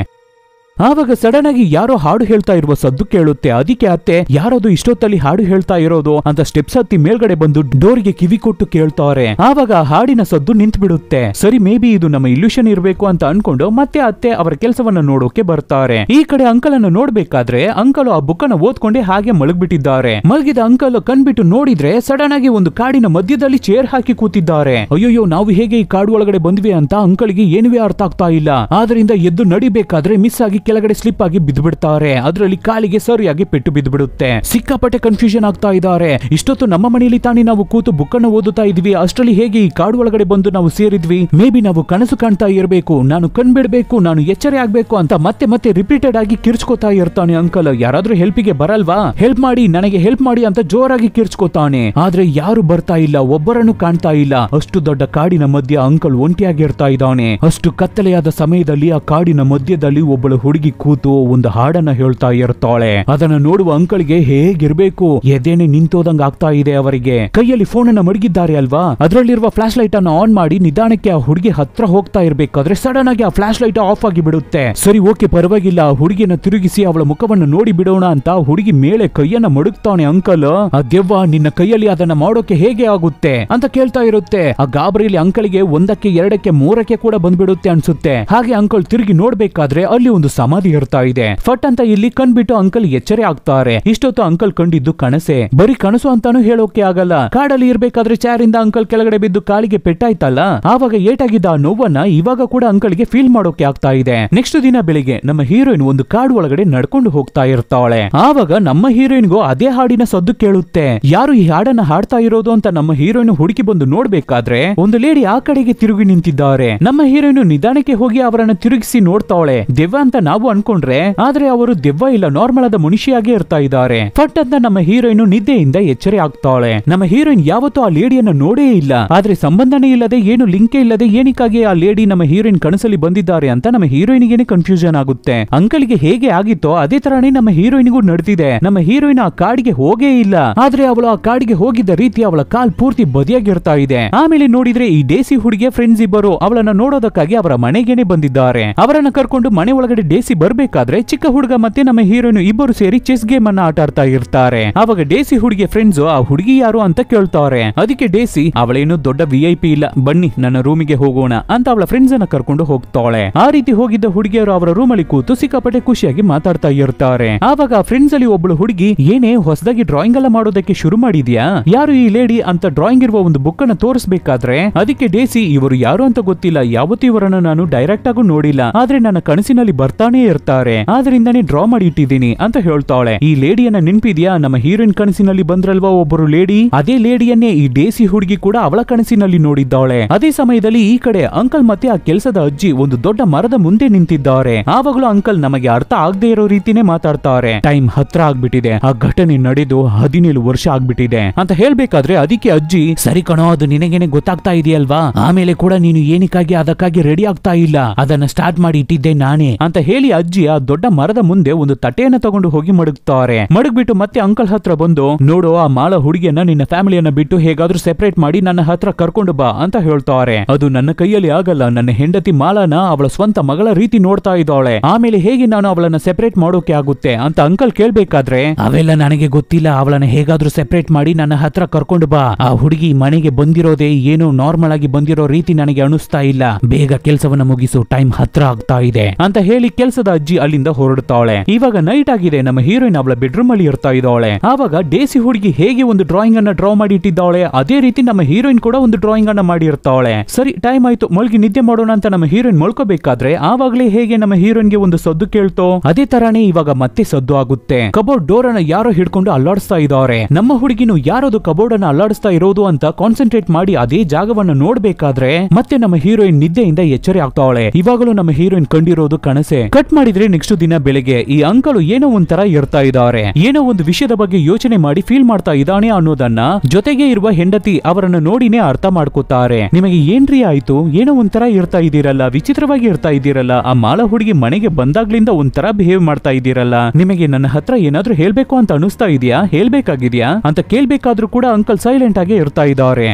ಆವಾಗ ಸಡನ್ ಆಗಿ ಯಾರೋ ಹಾಡು ಹೇಳ್ತಾ ಇರುವ ಸದ್ದು ಕೇಳುತ್ತೆ. ಅದಕ್ಕೆ ಅತ್ತೆ ಯಾರದು ಇಷ್ಟೊತ್ತಲ್ಲಿ ಹಾಡು ಹೇಳ್ತಾ ಇರೋದು ಅಂತ ಸ್ಟೆಪ್ಸ್ ಹತ್ತಿ ಮೇಲ್ಗಡೆ ಬಂದು ಡೋರಿಗೆ ಕಿವಿ ಕೊಟ್ಟು ಕೇಳ್ತಾರೆ. ಆವಾಗ ಹಾಡಿನ ಸದ್ದು ನಿಂತು ಬಿಡುತ್ತೆ. ಸರಿ, ಮೇ ಬಿ ಇದು ನಮ್ಮ ಇಲ್ಯೂಷನ್ ಇರಬೇಕು ಅಂತ ಅನ್ಕೊಂಡು ಮತ್ತೆ ಅತ್ತೆ ಅವರ ಕೆಲಸವನ್ನ ನೋಡೋಕೆ ಬರ್ತಾರೆ. ಈ ಕಡೆ ಅಂಕಲ್ ಅನ್ನು ನೋಡ್ಬೇಕಾದ್ರೆ ಅಂಕಲ್ ಆ ಬುಕ್ ಅನ್ನ ಓದ್ಕೊಂಡೆ ಹಾಗೆ ಮಲಗ್ಬಿಟ್ಟಿದ್ದಾರೆ. ಮಲಗಿದ ಅಂಕಲ್ ಕಣ್ಬಿಟ್ಟು ನೋಡಿದ್ರೆ ಸಡನ್ ಆಗಿ ಒಂದು ಕಾಡಿನ ಮಧ್ಯದಲ್ಲಿ ಚೇರ್ ಹಾಕಿ ಕೂತಿದ್ದಾರೆ. ಅಯ್ಯೋ, ನಾವು ಹೇಗೆ ಈ ಕಾಡು ಒಳಗಡೆ ಬಂದ್ವಿ ಅಂತ ಅಂಕಲ್ಗೆ ಏನುವೇ ಅರ್ಥ ಆಗ್ತಾ ಇಲ್ಲ. ಆದ್ರಿಂದ ಎದ್ದು ನಡಿಬೇಕಾದ್ರೆ ಮಿಸ್ ಆಗಿ ಕೆಳಗಡೆ ಸ್ಲಿಪ್ ಆಗಿ ಬಿದ್ದು ಬಿಡ್ತಾರೆ. ಅದರಲ್ಲಿ ಕಾಲಿಗೆ ಸರಿಯಾಗಿ ಪೆಟ್ಟು ಬಿದ್ದು ಬಿಡುತ್ತೆ. ಸಿಕ್ಕಾಪಟ್ಟೆ ಕನ್ಫ್ಯೂಷನ್ ಆಗ್ತಾ ಇದ್ದಾರೆ. ಇಷ್ಟೊತ್ತು ನಮ್ಮ ಮನೆಯಲ್ಲಿ ತಾನೇ ನಾವು ಕೂತು ಬುಕ್ ಅನ್ನು ಓದುತ್ತಾ ಇದ್ವಿ, ಅಷ್ಟರಲ್ಲಿ ಹೇಗೆ ಈ ಕಾಡು ಒಳಗಡೆ ಬಂದು ನಾವು ಸೇರಿದ್ವಿ? ಮೇ ಬಿ ನಾವು ಕನಸು ಕಾಣ್ತಾ ಇರಬೇಕು, ನಾನು ಕಣ್ಬಿಡ್ಬೇಕು, ನಾನು ಎಚ್ಚರ ಆಗ್ಬೇಕು ಅಂತ ಮತ್ತೆ ಮತ್ತೆ ರಿಪೀಟೆಡ್ ಆಗಿ ಕಿರ್ಚ್ಕೋತಾ ಇರ್ತಾನೆ ಅಂಕಲ್. ಯಾರಾದ್ರೂ ಹೆಲ್ಪಿಗೆ ಬರಲ್ವಾ, ಹೆಲ್ಪ್ ಮಾಡಿ, ನನಗೆ ಹೆಲ್ಪ್ ಮಾಡಿ ಅಂತ ಜೋರಾಗಿ ಕಿರ್ಚ್ಕೋತಾನೆ. ಆದ್ರೆ ಯಾರು ಬರ್ತಾ ಇಲ್ಲ, ಒಬ್ಬರನ್ನು ಕಾಣ್ತಾ ಇಲ್ಲ. ಅಷ್ಟು ದೊಡ್ಡ ಕಾಡಿನ ಮಧ್ಯ ಅಂಕಲ್ ಒಂಟಿಯಾಗಿರ್ತಾ ಇದ್ದಾನೆ. ಅಷ್ಟು ಕತ್ತಲೆಯಾದ ಸಮಯದಲ್ಲಿ ಆ ಕಾಡಿನ ಮಧ್ಯದಲ್ಲಿ ಒಬ್ಬಳು ಹುಡುಗಿ ಕೂತು ಒಂದು ಹಾಡನ್ನ ಹೇಳ್ತಾ ಇರ್ತಾಳೆ. ಅದನ್ನ ನೋಡುವ ಅಂಕಲ್ಗೆ ಹೇಗಿರ್ಬೇಕು, ಎದೆನೆ ನಿಂತೋದಂಗ ಆಗ್ತಾ ಇದೆ. ಅವರಿಗೆ ಕೈಯಲ್ಲಿ ಫೋನ್ ಅನ್ನ ಮಡಗಿದ್ದಾರೆ ಅಲ್ವಾ, ಅದರಲ್ಲಿರುವ ಫ್ಲಾಶ್ ಲೈಟ್ ಅನ್ನ ಆನ್ ಮಾಡಿ ನಿಧಾನಕ್ಕೆ ಆ ಹುಡುಗಿ ಹತ್ರ ಹೋಗ್ತಾ ಇರ್ಬೇಕಾದ್ರೆ ಸಡನ್ ಆಗಿ ಆ ಫ್ಲಾಶ್ ಲೈಟ್ ಆಫ್ ಆಗಿ ಬಿಡುತ್ತೆ. ಸರಿ, ಓಕೆ, ಪರವಾಗಿಲ್ಲ, ಹುಡುಗಿಯನ್ನ ತಿರುಗಿಸಿ ಅವಳ ಮುಖವನ್ನು ನೋಡಿ ಬಿಡೋಣ ಅಂತ ಹುಡುಗಿ ಮೇಲೆ ಕೈಯನ್ನ ಮಡಗ್ತಾನೆ ಅಂಕಲ್. ಆ ದೆವ್ವ ನಿನ್ನ ಕೈಯಲ್ಲಿ ಅದನ್ನ ಮಾಡೋಕೆ ಹೇಗೆ ಆಗುತ್ತೆ ಅಂತ ಕೇಳ್ತಾ ಇರುತ್ತೆ. ಆ ಗಾಬರಿಯಲ್ಲಿ ಅಂಕಲ್ಗೆ ಒಂದಕ್ಕೆ ಎರಡಕ್ಕೆ ಮೂರಕ್ಕೆ ಕೂಡ ಬಂದ್ಬಿಡುತ್ತೆ ಅನ್ಸುತ್ತೆ. ಹಾಗೆ ಅಂಕಲ್ ತಿರುಗಿ ನೋಡ್ಬೇಕಾದ್ರೆ ಅಲ್ಲಿ ಒಂದು ಸಮಾಧಿ ಇರ್ತಾ ಇದೆ. ಫಟ್ ಅಂತ ಇಲ್ಲಿ ಕಣ್ಬಿಟ್ಟು ಅಂಕಲ್ ಎಚ್ಚರೆ ಆಗ್ತಾರೆ. ಇಷ್ಟೊತ್ತು ಅಂಕಲ್ ಕಂಡಿದ್ದು ಕನಸೆ. ಬರೀ ಕನಸು ಅಂತಾನು ಹೇಳೋಕೆ ಆಗಲ್ಲ. ಕಾಡಲ್ಲಿ ಇರ್ಬೇಕಾದ್ರೆ ಚೇರ್ ಇಂದ ಅಂಕಲ್ ಕೆಳಗಡೆ ಬಿದ್ದು ಕಾಲಿಗೆ ಪೆಟ್ಟಾಯ್ತಲ್ಲ, ಆವಾಗ ಏಟಾಗಿದ್ದ ಆ ನೋವನ್ನ ಇವಾಗ ಕೂಡ ಅಂಕಲ್ಗೆ ಫೀಲ್ ಮಾಡೋಕೆ ಆಗ್ತಾ ಇದೆ. ನೆಕ್ಸ್ಟ್ ದಿನ ಬೆಳಿಗ್ಗೆ ನಮ್ಮ ಹೀರೋಯಿನ್ ಒಂದು ಕಾಡು ಒಳಗಡೆ ನಡ್ಕೊಂಡು ಹೋಗ್ತಾ ಇರ್ತಾಳೆ. ಆವಾಗ ನಮ್ಮ ಹೀರೋಯಿನ್ಗೂ ಅದೇ ಹಾಡಿನ ಸದ್ದು ಕೇಳುತ್ತೆ. ಯಾರು ಈ ಹಾಡನ್ನ ಹಾಡ್ತಾ ಇರೋದು ಅಂತ ನಮ್ಮ ಹೀರೋಯಿನ್ ಹುಡುಕಿ ಬಂದು ನೋಡ್ಬೇಕಾದ್ರೆ ಒಂದು ಲೇಡಿ ಆ ಕಡೆಗೆ ತಿರುಗಿ ನಿಂತಿದ್ದಾರೆ. ನಮ್ಮ ಹೀರೋಯಿನ್ ನಿಧಾನಕ್ಕೆ ಹೋಗಿ ಅವರನ್ನ ತಿರುಗಿಸಿ ನೋಡ್ತಾವಳೆ. ದೆವ್ವ ಅಂತ ನಾವು ಅನ್ಕೊಂಡ್ರೆ, ಆದ್ರೆ ಅವರು ದೆವ್ವ ಇಲ್ಲ, ನಾರ್ಮಲ್ ಆದ ಮನುಷ್ಯಾಗೆ ಇರ್ತಾ ಇದ್ದಾರೆ. ಫಟ್ ಅಂತ ನಮ್ಮ ಹೀರೋಯಿನ್ ನಿದ್ದೆಯಿಂದ ಎಚ್ಚರೆ ಆಗ್ತಾಳೆ. ನಮ್ಮ ಹೀರೋಯಿನ್ ಯಾವತ್ತೂ ಆ ಲೇಡಿಯನ್ನ ನೋಡೇ ಇಲ್ಲ. ಆದ್ರೆ ಸಂಬಂಧನೇ ಇಲ್ಲದೆ, ಏನು ಲಿಂಕೇ ಇಲ್ಲದೆ ಏನಕ್ಕಾಗಿ ಆ ಲೇಡಿ ನಮ್ಮ ಹೀರೋಯಿನ್ ಕನಸಲ್ಲಿ ಬಂದಿದ್ದಾರೆ ಅಂತ ನಮ್ಮ ಹೀರೋಯಿನ್ಗೆ ಕನ್ಫ್ಯೂಷನ್ ಆಗುತ್ತೆ. ಅಂಕಲ್ಗೆ ಹೇಗೆ ಆಗಿತ್ತೋ ಅದೇ ತರಾನೇ ನಮ್ಮ ಹೀರೋಯಿನ್ಗೂ ನಡೆದಿದೆ. ನಮ್ಮ ಹೀರೋಯಿನ್ ಆ ಕಾಡಿಗೆ ಹೋಗೇ ಇಲ್ಲ, ಆದ್ರೆ ಅವಳು ಆ ಕಾಡಿಗೆ ಹೋಗಿದ್ದ ರೀತಿ ಅವಳ ಕಾಲ್ ಪೂರ್ತಿ ಬದಿಯಾಗಿರ್ತಾ ಇದೆ. ಆಮೇಲೆ ನೋಡಿದ್ರೆ ಈ ಡೇಸಿ ಹುಡುಗಿಯ ಫ್ರೆಂಡ್ಸ್ ಇಬ್ಬರು ಅವಳನ್ನ ನೋಡೋದಕ್ಕಾಗಿ ಅವರ ಮನೆಗೇನೆ ಬಂದಿದ್ದಾರೆ. ಅವರನ್ನ ಕರ್ಕೊಂಡು ಮನೆ ಒಳಗಡೆ ಡೇಸಿ ಬರ್ಬೇಕಾದ್ರೆ ಚಿಕ್ಕ ಹುಡುಗ ಮತ್ತೆ ನಮ್ಮ ಹೀರೋಯಿನ್ ಇಬ್ಬರು ಸೇರಿ ಚೆಸ್ ಗೇಮ್ ಅನ್ನ ಆಟ ಆಡ್ತಾ ಇರ್ತಾರೆ. ಅವಾಗ ಡೇಸಿ ಹುಡುಗಿಯ ಫ್ರೆಂಡ್ಸ್ ಆ ಹುಡುಗಿ ಯಾರು ಅಂತ ಕೇಳ್ತಾರೆ. ಅದಕ್ಕೆ ಡೇಸಿ, ಅವಳೇನು ದೊಡ್ಡ VIP ಇಲ್ಲ, ಬನ್ನಿ ನನ್ನ ರೂಮಿಗೆ ಹೋಗೋಣ ಅಂತ ಅವಳ ಫ್ರೆಂಡ್ಸ್ ಅನ್ನ ಕರ್ಕೊಂಡು ಹೋಗ್ತಾಳೆ. ಆ ರೀತಿ ಹೋಗಿದ್ದ ಹುಡುಗಿಯರು ಅವರ ರೂಮ್ ಅಲ್ಲಿ ಕೂತು ಸಿಕ್ಕಾಪಟ್ಟೆ ಖುಷಿಯಾಗಿ ಮಾತಾಡ್ತಾ ಇರ್ತಾರೆ. ಆವಾಗ ಫ್ರೆಂಡ್ಸ್ ಅಲ್ಲಿ ಒಬ್ಬಳು ಹುಡುಗಿ, ಏನೇ ಹೊಸದಾಗಿ ಡ್ರಾಯಿಂಗ್ ಎಲ್ಲ ಮಾಡೋದಕ್ಕೆ ಶುರು ಮಾಡಿದ್ಯಾ, ಯಾರು ಈ ಲೇಡಿ ಅಂತ ಡ್ರಾಯಿಂಗ್ ಇರುವ ಒಂದು ಬುಕ್ ಅನ್ನ ತೋರಿಸಬೇಕಾದ್ರೆ ಅದಕ್ಕೆ ಡೇಸಿ, ಇವರು ಯಾರು ಅಂತ ಗೊತ್ತಿಲ್ಲ, ಯಾವತ್ತೂ ಇವರನ್ನ ನಾನು ಡೈರೆಕ್ಟ್ ಆಗು ನೋಡಿಲ್ಲ, ಆದ್ರೆ ನನ್ನ ಕನಸಿನಲ್ಲಿ ಬರ್ತಾನೆ ಇರ್ತಾರೆ, ಆದ್ರಿಂದಾನೇ ಡ್ರಾ ಮಾಡಿ ಇಟ್ಟಿದ್ದೀನಿ ಅಂತ ಹೇಳ್ತಾಳೆ. ಈ ಲೇಡಿಯನ್ನ ನೆನ್ಪಿದ್ಯಾ, ನಮ್ಮ ಹೀರೋಯಿನ್ ಕನಸಿನಲ್ಲಿ ಬಂದ್ರಲ್ವಾ ಒಬ್ಬರು ಲೇಡಿ, ಅದೇ ಲೇಡಿಯನ್ನೇ ಈ ಡೇಸಿ ಹುಡುಗಿ ಕೂಡ ಅವಳ ಕನಸಿನಲ್ಲಿ ನೋಡಿದ್ದಾಳೆ. ಅದೇ ಸಮಯದಲ್ಲಿ ಈ ಕಡೆ ಅಂಕಲ್ ಮತ್ತೆ ಆ ಕೆಲಸದ ಅಜ್ಜಿ ಒಂದು ದೊಡ್ಡ ಮರದ ಮುಂದೆ ನಿಂತಿದ್ದಾರೆ. ಆವಾಗಲೂ ಅಂಕಲ್ ನಮಗೆ ಅರ್ಥ ಆಗದೆ ಇರೋ ರೀತಿನೇ ಮಾತಾಡ್ತಾರೆ. ಟೈಮ್ ಹತ್ರ ಆಗ್ಬಿಟ್ಟಿದೆ, ಆ ಘಟನೆ ನಡೆದು 17 ವರ್ಷ ಆಗ್ಬಿಟ್ಟಿದೆ ಅಂತ ಹೇಳ್ಬೇಕಾದ್ರೆ ಅದಕ್ಕೆ ಅಜ್ಜಿ, ಸರಿ ಕಣೋ, ಅದು ನಿನಗೇನೆ ಗೊತ್ತಾಗ್ತಾ ಇದೆಯಲ್ವಾ, ಆಮೇಲೆ ಕೂಡ ನೀನು ಏನಕ್ಕಾಗಿ ಅದಕ್ಕಾಗಿ ರೆಡಿ ಆಗ್ತಾ ಇಲ್ಲ, ಅದನ್ನ ಸ್ಟಾರ್ಟ್ ಮಾಡಿ ಇಟ್ಟಿದ್ದೆ ನಾನೇ ಅಂತ ಹೇಳಿ ಹೇಳಿ ಅಜ್ಜಿ ಆ ದೊಡ್ಡ ಮರದ ಮುಂದೆ ಒಂದು ತಟ್ಟೆಯನ್ನ ತಗೊಂಡು ಹೋಗಿ ಮಡಗ್ತಾರೆ. ಮಡಗ್ಬಿಟ್ಟು ಮತ್ತೆ ಅಂಕಲ್ ಹತ್ರ ಬಂದು, ನೋಡು ಆ ಮಾಳ ಹುಡುಗಿಯನ್ನ ನಿನ್ನ ಫ್ಯಾಮಿಲಿಯನ್ನ ಬಿಟ್ಟು ಹೇಗಾದ್ರೂ ಸೆಪರೇಟ್ ಮಾಡಿ ನನ್ನ ಹತ್ರ ಕರ್ಕೊಂಡು ಬಾ ಅಂತ ಹೇಳ್ತಾರೆ. ಅದು ನನ್ನ ಕೈಯಲ್ಲಿ ಆಗಲ್ಲ, ನನ್ನ ಹೆಂಡತಿ ಮಾಲನ ಅವಳ ಸ್ವಂತ ಮಗಳ ರೀತಿ ನೋಡ್ತಾ ಇದ್ದಾಳೆ, ಆಮೇಲೆ ಹೇಗೆ ನಾನು ಅವಳನ್ನ ಸೆಪರೇಟ್ ಮಾಡೋಕೆ ಆಗುತ್ತೆ ಅಂತ ಅಂಕಲ್ ಕೇಳ್ಬೇಕಾದ್ರೆ, ಅವೆಲ್ಲ ನನಗೆ ಗೊತ್ತಿಲ್ಲ, ಅವಳನ್ನ ಹೇಗಾದ್ರೂ ಸೆಪರೇಟ್ ಮಾಡಿ ನನ್ನ ಹತ್ರ ಕರ್ಕೊಂಡು ಬಾ. ಆ ಹುಡುಗಿ ಮನೆಗೆ ಬಂದಿರೋದೇ ಏನೋ ನಾರ್ಮಲ್ ಆಗಿ ಬಂದಿರೋ ರೀತಿ ನನಗೆ ಅನಿಸ್ತಾ ಇಲ್ಲ, ಬೇಗ ಕೆಲಸವನ್ನ ಮುಗಿಸು, ಟೈಮ್ ಹತ್ರ ಆಗ್ತಾ ಇದೆ ಅಂತ ಹೇಳಿ ಕೆಲಸದ ಅಜ್ಜಿ ಅಲ್ಲಿಂದ ಹೊರಡ್ತಾಳೆ. ಇವಾಗ ನೈಟ್ ಆಗಿದೆ, ನಮ್ಮ ಹೀರೋಯಿನ್ ಅವಳ ಬೆಡ್ರೂಮ್ ಅಲ್ಲಿ ಇರ್ತಾ ಇದ್ದಾಳೆ. ಆವಾಗ ಡೇಸಿ ಹುಡುಗಿ ಹೇಗೆ ಒಂದು ಡ್ರಾಯಿಂಗ್ ಅನ್ನ ಡ್ರಾ ಮಾಡಿ ಇಟ್ಟಿದ್ದಾಳೆ, ಅದೇ ರೀತಿ ನಮ್ಮ ಹೀರೋಯಿನ್ ಕೂಡ ಒಂದು ಡ್ರಾಯಿಂಗ್ ಅನ್ನ ಮಾಡಿ ಇರ್ತಾಳೆ. ಸರಿ ಟೈಮ್ ಆಯ್ತು, ಮಲ್ಗಿ ನಿದ್ದೆ ಮಾಡೋಣ ಅಂತ ನಮ್ಮ ಹೀರೋಯಿನ್ ಮಲ್ಕೋಬೇಕಾದ್ರೆ ಆವಾಗ್ಲೇ ಹೇಗೆ ನಮ್ಮ ಹೀರೋಯಿನ್ಗೆ ಒಂದು ಸದ್ದು ಕೇಳ್ತೋ ಅದೇ ತರಾನೇ ಇವಾಗ ಮತ್ತೆ ಸದ್ದು ಆಗುತ್ತೆ. ಕಬೋರ್ಡ್ ಡೋರ್ ಅನ್ನ ಯಾರೋ ಹಿಡ್ಕೊಂಡು ಅಲ್ಲಾಡಿಸ್ತಾ ಇದ್ದಾರೆ. ನಮ್ಮ ಹುಡುಗಿನು ಯಾರದು ಕಬೋರ್ಡ್ ಅನ್ನ ಅಲ್ಲಾಡಿಸ್ತಾ ಇರೋದು ಅಂತ ಕಾನ್ಸಂಟ್ರೇಟ್ ಮಾಡಿ ಅದೇ ಜಾಗವನ್ನು ನೋಡ್ಬೇಕಾದ್ರೆ ಮತ್ತೆ ನಮ್ಮ ಹೀರೋಯಿನ್ ನಿದ್ದೆಯಿಂದ ಎಚ್ಚರಿ ಆಗ್ತಾವಳೆ. ಇವಾಗಲೂ ನಮ್ಮ ಹೀರೋಯಿನ್ ಕಂಡಿರೋದು ಕನಸೆ. ಕಟ್ ಮಾಡಿದ್ರೆ ನೆಕ್ಸ್ಟ್ ದಿನ ಬೆಳಿಗ್ಗೆ ಈ ಅಂಕಲ್ ಏನೋ ಒಂಥರ ಇರ್ತಾ ಇದ್ದಾರೆ, ಏನೋ ಒಂದು ವಿಷಯದ ಬಗ್ಗೆ ಯೋಚನೆ ಮಾಡಿ ಫೀಲ್ ಮಾಡ್ತಾ ಇದ್ದಾನೆ ಅನ್ನೋದನ್ನ ಜೊತೆಗೆ ಇರುವ ಹೆಂಡತಿ ಅವರನ್ನು ನೋಡಿನೇ ಅರ್ಥ ಮಾಡ್ಕೋತಾರೆ. ನಿಮಗೆ ಏನ್ರಿ ಆಯ್ತು, ಏನೋ ಒಂಥರ ಇರ್ತಾ ಇದ್ದೀರಲ್ಲ, ವಿಚಿತ್ರವಾಗಿ ಇರ್ತಾ ಇದ್ದೀರಲ್ಲ, ಆ ಮಾಳ ಹುಡುಗಿ ಮನೆಗೆ ಬಂದಾಗ್ಲಿಂದ ಒಂಥರ ಬಿಹೇವ್ ಮಾಡ್ತಾ ಇದ್ದೀರಲ್ಲ, ನಿಮಗೆ ನನ್ನ ಹತ್ರ ಏನಾದ್ರೂ ಹೇಳ್ಬೇಕು ಅಂತ ಅನಿಸ್ತಾ ಇದೆಯಾ, ಹೇಳ್ಬೇಕಾಗಿದ್ಯಾ ಅಂತ ಕೇಳ್ಬೇಕಾದ್ರೂ ಕೂಡ ಅಂಕಲ್ ಸೈಲೆಂಟ್ ಆಗಿ ಇರ್ತಾ ಇದ್ದಾರೆ.